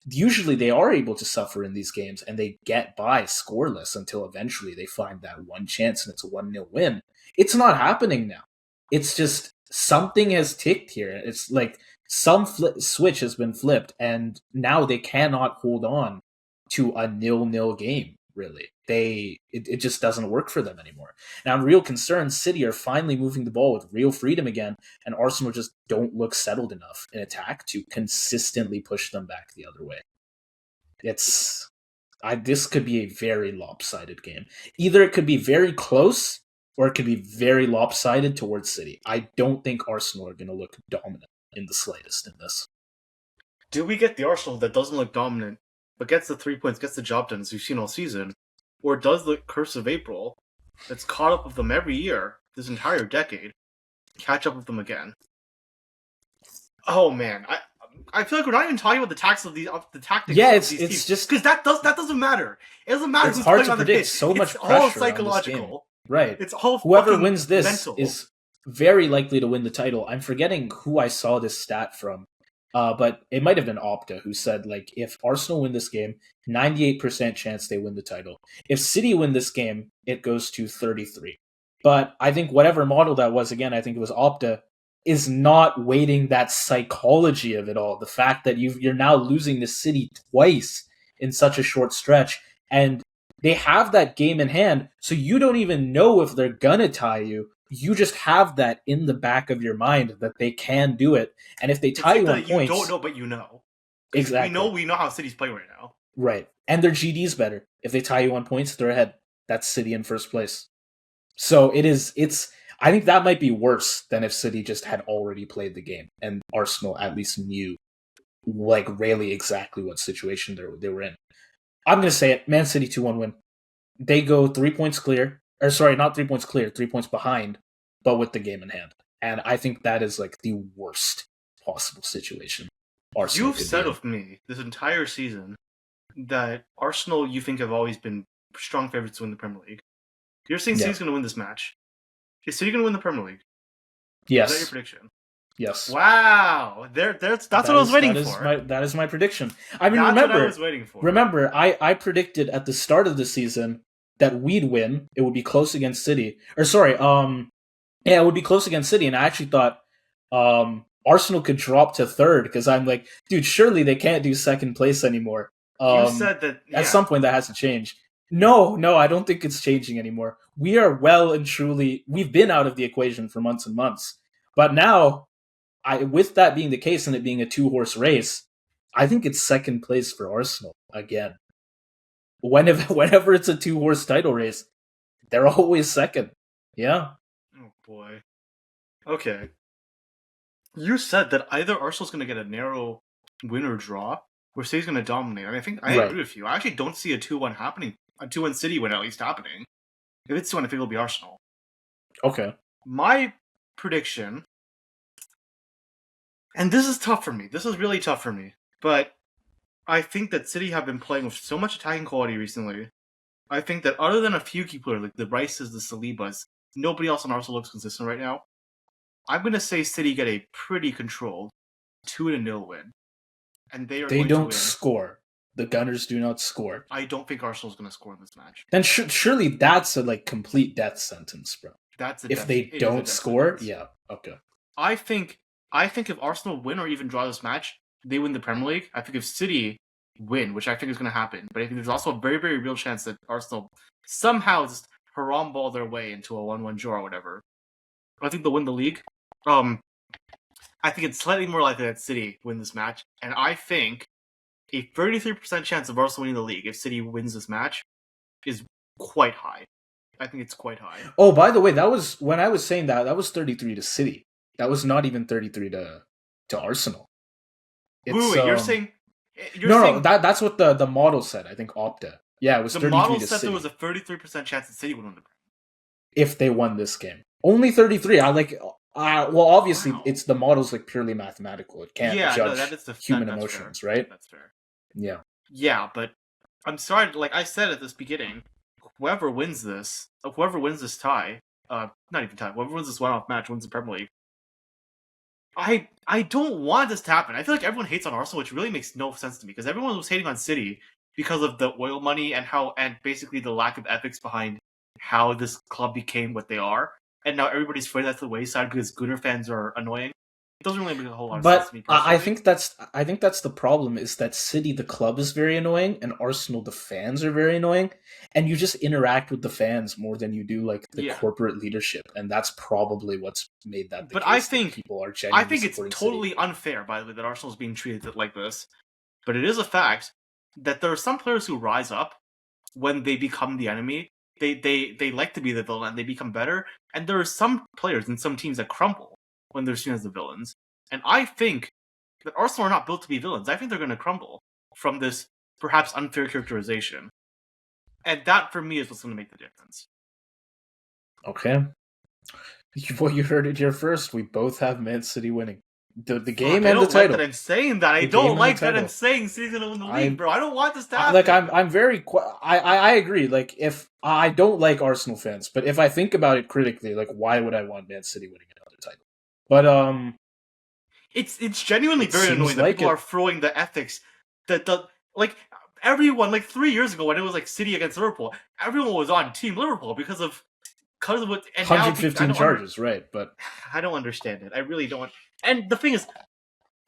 usually they are able to suffer in these games and they get by scoreless until eventually they find that one chance and it's a 1-0 win. It's not happening now. It's just something has ticked here. It's like some switch has been flipped and now they cannot hold on to a 0-0 game, really. It just doesn't work for them anymore. And I'm real concerned City are finally moving the ball with real freedom again, and Arsenal just don't look settled enough in attack to consistently push them back the other way. This could be a very lopsided game. Either it could be very close, or it could be very lopsided towards City. I don't think Arsenal are going to look dominant in the slightest in this. Do we get the Arsenal that doesn't look dominant, but gets the 3 points, gets the job done, as we've seen all season? Or does the curse of April, that's caught up with them every year, this entire decade, catch up with them again? Oh man, I feel like we're not even talking about the tactics of these teams. Just because that doesn't matter. It doesn't matter. It's who's hard playing to on the predict. pitch. So much it's pressure all psychological. Right. It's all whoever wins this mental. is very likely to win the title. I'm forgetting who I saw this stat from. But it might have been Opta who said, like, if Arsenal win this game, 98% chance they win the title. If City win this game, it goes to 33. But I think whatever model that was, again, I think it was Opta, is not weighting that psychology of it all. The fact that you're now losing to City twice in such a short stretch, and they have that game in hand, so you don't even know if they're gonna tie you. You just have that in the back of your mind that they can do it, and if they tie you on points, you don't know, but you know. Exactly. We know how City's playing right now. Right, and their GD's better. If they tie you on points, they're ahead. That's City in first place. So it's. I think that might be worse than if City just had already played the game and Arsenal at least knew, like, really exactly what situation they were in. I'm gonna say it. Man City 2-1 win. They go 3 points clear. Or sorry, not 3 points clear, 3 points behind, but with the game in hand. And I think that is like the worst possible situation Arsenal You've said of me this entire season that Arsenal, you think, have always been strong favorites to win the Premier League. You're saying City's going to win this match. Is City going to win the Premier League? Yes. Is that your prediction? Yes. Wow. That's what I was waiting for. That is my prediction. I mean, that's what I was waiting for. Remember, I predicted at the start of the season that we'd win. It would be close against City. Or sorry, it would be close against City, and I actually thought Arsenal could drop to third because I'm like, dude, surely they can't do second place anymore. You said that at some point that has to change. No, I don't think it's changing anymore. We are well and truly, we've been out of the equation for months and months. But now, with that being the case and it being a 2-horse race, I think it's second place for Arsenal again. Whenever it's a 2-horse title race, they're always second. Yeah. Oh boy. Okay. You said that either Arsenal's going to get a narrow win or draw, or City's going to dominate. And I think I agree with you. I actually don't see a 2-1 happening. A 2-1 City win at least happening. If it's 2-1, I think it'll be Arsenal. Okay. My prediction, and this is tough for me. This is really tough for me. But I think that City have been playing with so much attacking quality recently. I think that other than a few key players, like the Rices, the Salibas, nobody else on Arsenal looks consistent right now. I'm going to say City get a pretty controlled 2-0 win. And they don't score. The Gunners do not score. I don't think Arsenal's going to score in this match. Then surely that's a complete death sentence, bro. If they don't score, yeah, okay. I think if Arsenal win or even draw this match, they win the Premier League. I think if City win, which I think is going to happen, but I think there's also a very, very real chance that Arsenal somehow just haram ball their way into a 1-1 draw or whatever. I think they'll win the league. I think it's slightly more likely that City win this match, and I think a 33% chance of Arsenal winning the league if City wins this match is quite high. I think it's quite high. Oh, by the way, that was when I was saying that was 33 to City. That was not even 33 to Arsenal. Wait, you're saying? No, that's what the model said. I think Opta. Yeah, it was 33 to City. The model said there was a 33% chance that City would win the Premier League. If they won this game. Only 33. Well, obviously, it's the model's purely mathematical. It can't judge human emotions, fair. Right? That's fair. Yeah. Yeah, but I'm sorry. Like I said at this beginning, whoever wins this tie, not even tie, whoever wins this one-off match wins the Premier League. I don't want this to happen. I feel like everyone hates on Arsenal, which really makes no sense to me because everyone was hating on City because of the oil money and basically the lack of ethics behind how this club became what they are. And now everybody's afraid that's the wayside because Gunner fans are annoying. It doesn't really make a whole lot of sense to me personally. I think that's the problem is that City, the club, is very annoying, and Arsenal, the fans, are very annoying, and you just interact with the fans more than you do the corporate leadership, and that's probably what's made that. But I think people are genuinely. I think it's totally unfair, by the way, that Arsenal is being treated like this. But it is a fact that there are some players who rise up when they become the enemy. They like to be the villain, and they become better. And there are some players in some teams that crumble when they're seen as the villains. And I think that Arsenal are not built to be villains. I think they're going to crumble from this perhaps unfair characterization. And that, for me, is what's going to make the difference. Okay. Well, you heard it here first. We both have Man City winning. The game and the title. I don't like that I'm saying that. I don't like that I'm saying City's going to win the league, bro. I don't want this to happen. I'm very... I agree. If I don't like Arsenal fans, but if I think about it critically, why would I want Man City winning another title? But, It's genuinely very annoying that people are throwing the ethics that everyone 3 years ago when it was City against Liverpool, everyone was on Team Liverpool because of what 115 charges, right? But I don't understand it. I really don't. And the thing is,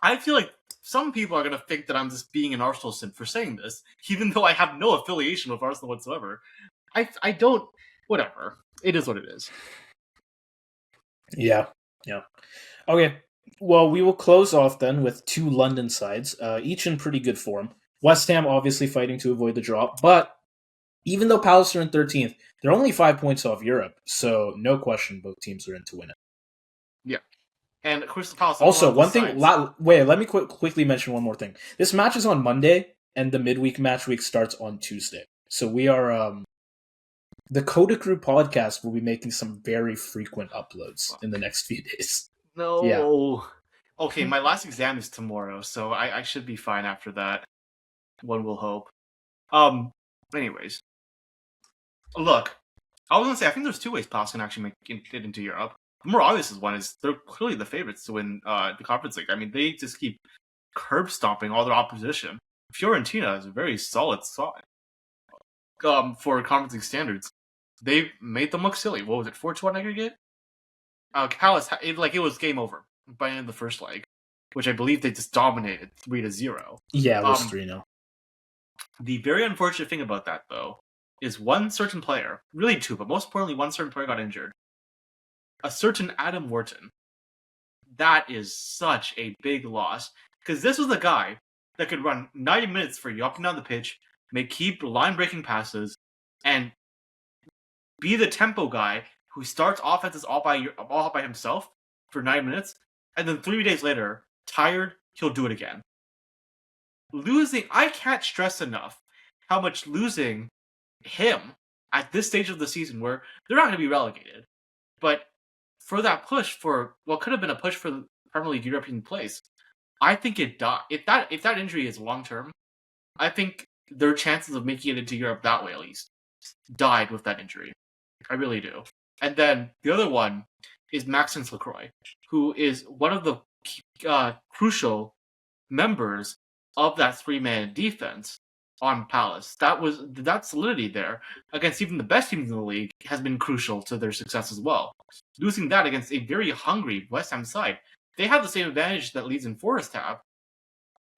I feel like some people are gonna think that I'm just being an Arsenal simp for saying this, even though I have no affiliation with Arsenal whatsoever. I don't. Whatever. It is what it is. Yeah. Okay. Well, we will close off then with two London sides, each in pretty good form. West Ham obviously fighting to avoid the drop, but even though Palace are in 13th, they're only 5 points off Europe, so no question both teams are in to win it. Yeah. And Crystal Palace... Also, one thing... Wait, let me quickly mention one more thing. This match is on Monday, and the midweek match week starts on Tuesday. So we are... the CoDaKrew podcast will be making some very frequent uploads in the next few days. No. Yeah. Okay, my last exam is tomorrow, so I should be fine after that. One will hope. Anyways. Look, I was going to say, I think there's two ways Palace can actually get into Europe. The more obvious one is they're clearly the favorites to win the Conference League. I mean, they just keep curb stomping all their opposition. Fiorentina is a very solid side for Conference League standards. They made them look silly. What was it, 4-1 aggregate? Palace, it was game over by the end of the first leg, which I believe they just dominated 3-0. Yeah, it was 3-0. The very unfortunate thing about that, though, is one certain player, really two, but most importantly, one certain player got injured. A certain Adam Wharton. That is such a big loss, because this was the guy that could run 90 minutes for you up and down the pitch, make key line-breaking passes, and be the tempo guy who starts offenses all by himself for 9 minutes, and then 3 days later, tired, he'll do it again. Losing, I can't stress enough how much losing him at this stage of the season, where they're not going to be relegated, but for that push for what could have been a push for the Premier League European place, I think it died. If that injury is long term, I think their chances of making it into Europe that way at least died with that injury. I really do. And then the other one is Maxence Lacroix, who is one of the crucial members of that three-man defense on Palace. That solidity there against even the best teams in the league has been crucial to their success as well. Losing that against a very hungry West Ham side, they have the same advantage that Leeds and Forest have.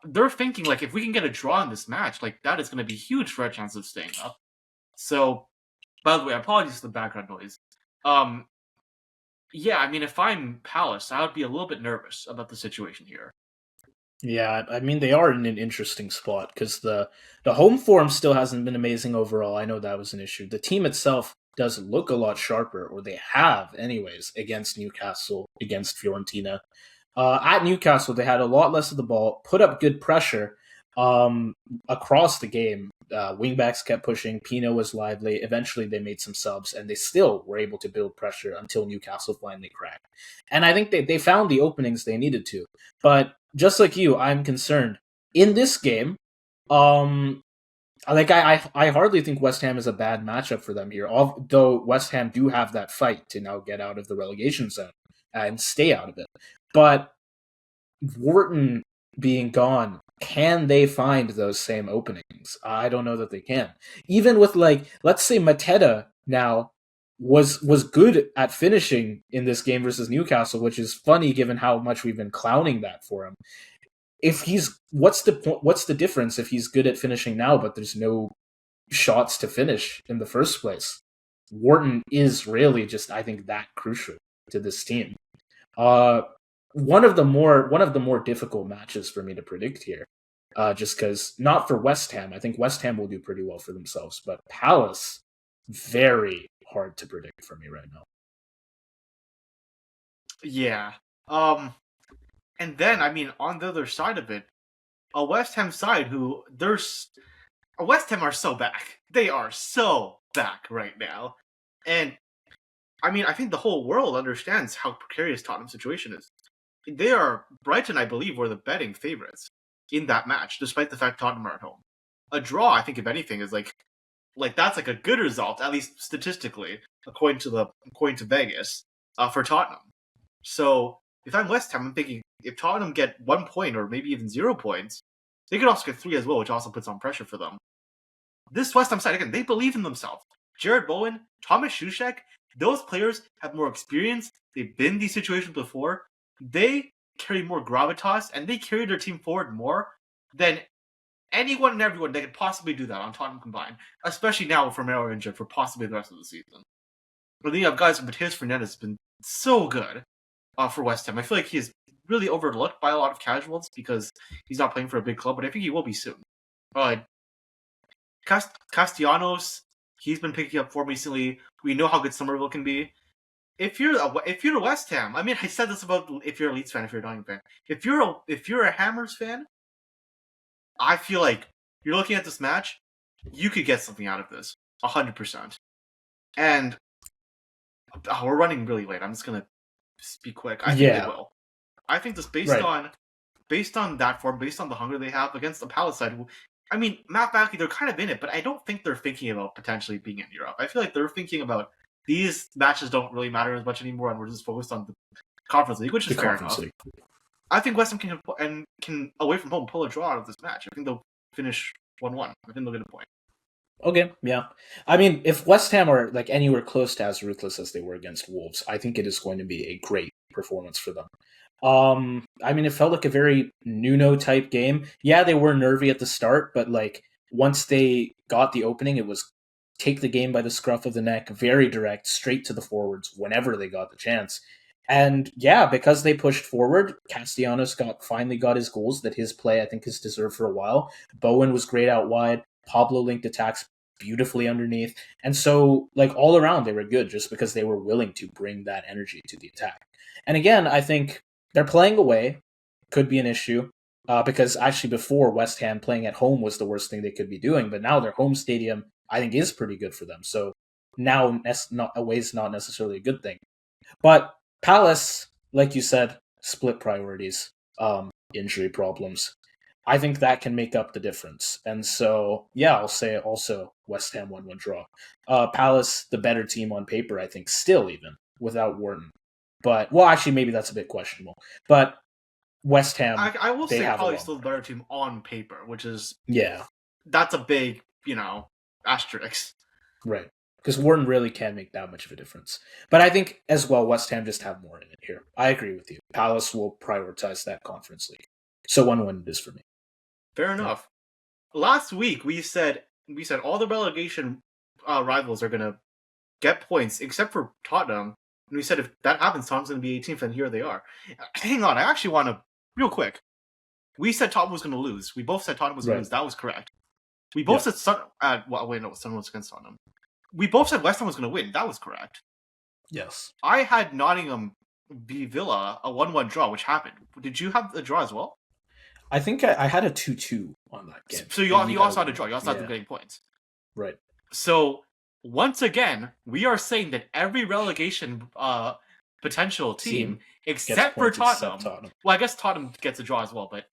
They're thinking like if we can get a draw in this match, like that is going to be huge for our chance of staying up. So, by the way, apologies for the background noise. Yeah, I mean, if I'm Palace, I would be a little bit nervous about the situation here. Yeah, I mean they are in an interesting spot because the home form still hasn't been amazing overall. I know that was an issue. The team itself does look a lot sharper, or they have, anyways, against Newcastle, against Fiorentina. At Newcastle, they had a lot less of the ball, put up good pressure across the game. Wingbacks kept pushing. Pino was lively. Eventually, they made some subs, and they still were able to build pressure until Newcastle finally cracked. And I think they found the openings they needed to. But just like you, I'm concerned. In this game, I hardly think West Ham is a bad matchup for them here. Although West Ham do have that fight to now get out of the relegation zone and stay out of it. But Wharton being gone, can they find those same openings? I don't know that they can. Even with let's say Mateta now was good at finishing in this game versus Newcastle, which is funny given how much we've been clowning that for him. If he's what's the difference if he's good at finishing now, but there's no shots to finish in the first place? Wharton is really just, I think, that crucial to this team. One of the more difficult matches for me to predict here, just because not for West Ham. I think West Ham will do pretty well for themselves, but Palace, very hard to predict for me right now. Yeah. And then, I mean, on the other side of it, a West Ham side West Ham are so back. They are so back right now. And, I mean, I think the whole world understands how precarious Tottenham's situation is. Brighton, I believe, were the betting favorites in that match, despite the fact Tottenham are at home. A draw, I think, if anything, is like that's like a good result, at least statistically, according to Vegas, for Tottenham. So, if I'm West Ham, I'm thinking if Tottenham get 1 point or maybe even 0 points, they could also get 3 as well, which also puts on pressure for them. This West Ham side, again, they believe in themselves. Jared Bowen, Thomas Souček, those players have more experience. They've been in these situations before. They carry more gravitas, and they carry their team forward more than anyone and everyone that could possibly do that on Tottenham combined, especially now with Romero injured for possibly the rest of the season. But then you have guys like Matheus Fernandes has been so good for West Ham. I feel like he is really overlooked by a lot of casuals because he's not playing for a big club, but I think he will be soon. Castellanos, he's been picking up form recently. We know how good Somerville can be. If you're a West Ham, I mean, I said this about if you're a Leeds fan, if you're a Nottingham fan. If you're a Hammers fan, I feel like you're looking at this match, you could get something out of this, 100%. And we're running really late. I'm just gonna be quick. I think they will. I think just based on that form, based on the hunger they have against the Palace side. I mean, mathematically they're kind of in it, but I don't think they're thinking about potentially being in Europe. I feel like they're thinking about these matches don't really matter as much anymore, and we're just focused on the Conference League, which is fair enough. I think West Ham can away from home pull a draw out of this match. I think they'll finish 1-1. I think they'll get a point. Okay, yeah. I mean, if West Ham are like anywhere close to as ruthless as they were against Wolves, I think it is going to be a great performance for them. I mean, it felt like a very Nuno type game. Yeah, they were nervy at the start, but like once they got the opening, it was take the game by the scruff of the neck, very direct, straight to the forwards whenever they got the chance. And yeah, because they pushed forward, Castellanos finally got his goals that his play, I think, has deserved for a while. Bowen was great out wide. Pablo linked attacks beautifully underneath. And so, like, all around, they were good just because they were willing to bring that energy to the attack. And again, I think they're playing away. Could be an issue. Because actually before, West Ham playing at home was the worst thing they could be doing. But now their home stadium, I think, is pretty good for them. So now away is not necessarily a good thing. But Palace, like you said, split priorities, injury problems. I think that can make up the difference. And so, yeah, I'll say also West Ham 1-1 draw. Palace, the better team on paper, I think, still even, without Wharton. But, well, actually, maybe that's a bit questionable. But West Ham, I will say probably still the better team on paper, which is... Yeah. that's a big, asterisk. Right. Because Wharton really can make that much of a difference. But I think, as well, West Ham just have more in it here. I agree with you. Palace will prioritize that Conference League. So 1-1 it is for me. Fair enough. Last week, we said all the relegation rivals are going to get points, except for Tottenham. And we said if that happens, Tottenham's going to be 18th, and here they are. Hang on, I actually want to, real quick. We said Tottenham was going to lose. We both said Tottenham was going to lose. That was correct. We both said Sunderland was against Tottenham. We both said West Ham was going to win. That was correct. Yes. I had Nottingham v Villa, a 1-1 draw, which happened. Did you have the draw as well? I think I had a 2-2 on that game. So you also had a draw. You also had them getting points. Right. So, once again, we are saying that every relegation potential team except for Tottenham. Well, I guess Tottenham gets a draw as well, but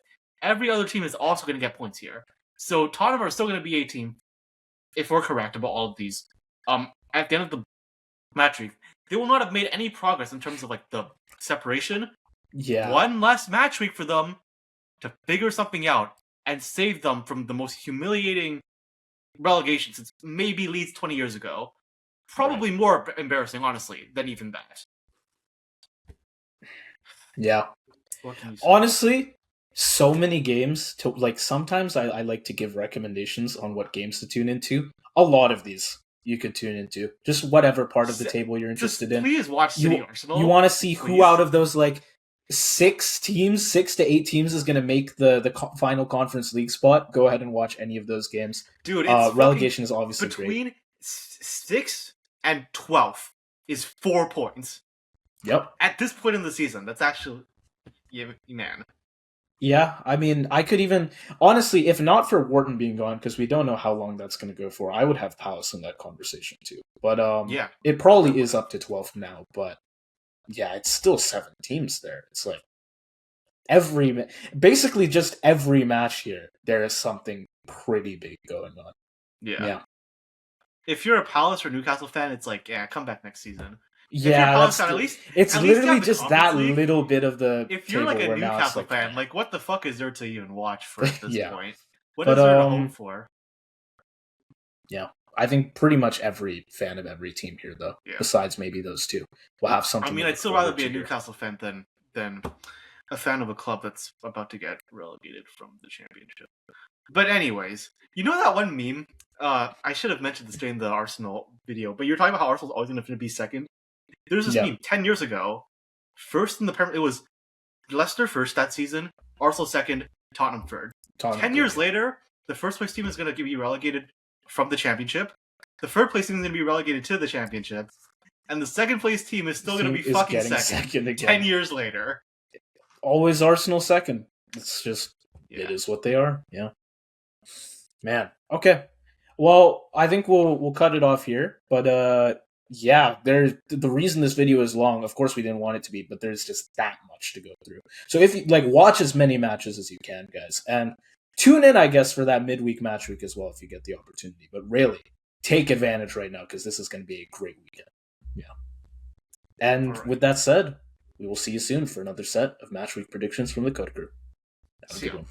every other team is also going to get points here. So Tottenham are still going to be 18, if we're correct about all of these. At the end of the match week, they will not have made any progress in terms of like the separation. Yeah. One less match week for them to figure something out and save them from the most humiliating relegation since maybe Leeds 20 years ago. Probably more embarrassing, honestly, than even that. Yeah. Honestly, so many games to like. Sometimes I like to give recommendations on what games to tune into. A lot of these you could tune into. Just whatever part of the table you're interested in. Please watch City Arsenal. You want to see who out of those like 6 to 8 teams is going to make the final Conference League spot. Go ahead and watch any of those games. Dude, it's relegation is obviously between great. 6th and 12th is 4 points. Yep. At this point in the season, that's actually, man. Yeah, I mean, I could even honestly, if not for Wharton being gone, because we don't know how long that's going to go for, I would have Palace in that conversation too. But it probably is up to 12 now. But yeah, it's still 7 teams there. It's like basically just every match here, there is something pretty big going on. Yeah. If you're a Palace or Newcastle fan, it's like, come back next season. Yeah, it's literally just that little bit of the. If you're like a Newcastle fan, like what the fuck is there to even watch for at this point? What is there to hope for? Yeah, I think pretty much every fan of every team here, though, besides maybe those two, will have something. I mean, I'd still rather be a Newcastle fan than a fan of a club that's about to get relegated from the championship. But anyways, you know that one meme? I should have mentioned this during the Arsenal video, but you're talking about how Arsenal's always going to be second. There's this meme 10 years ago. First in the Premier, it was Leicester first that season, Arsenal second, Tottenham third. 10 years later, the first place team is going to be relegated from the championship. The third place team is going to be relegated to the championship, and the second place team is still going to be fucking second again. 10 years later. Always Arsenal second. It's just it is what they are. Yeah. Man. Okay. Well, I think we'll cut it off here, but yeah, there's the reason this video is long. Of course, we didn't want it to be, but there's just that much to go through. So if you watch as many matches as you can, guys, and tune in, I guess, for that midweek match week as well if you get the opportunity. But really, take advantage right now because this is going to be a great weekend. Yeah. And with that said, we will see you soon for another set of match week predictions from the CoDaKrew. Have a good one.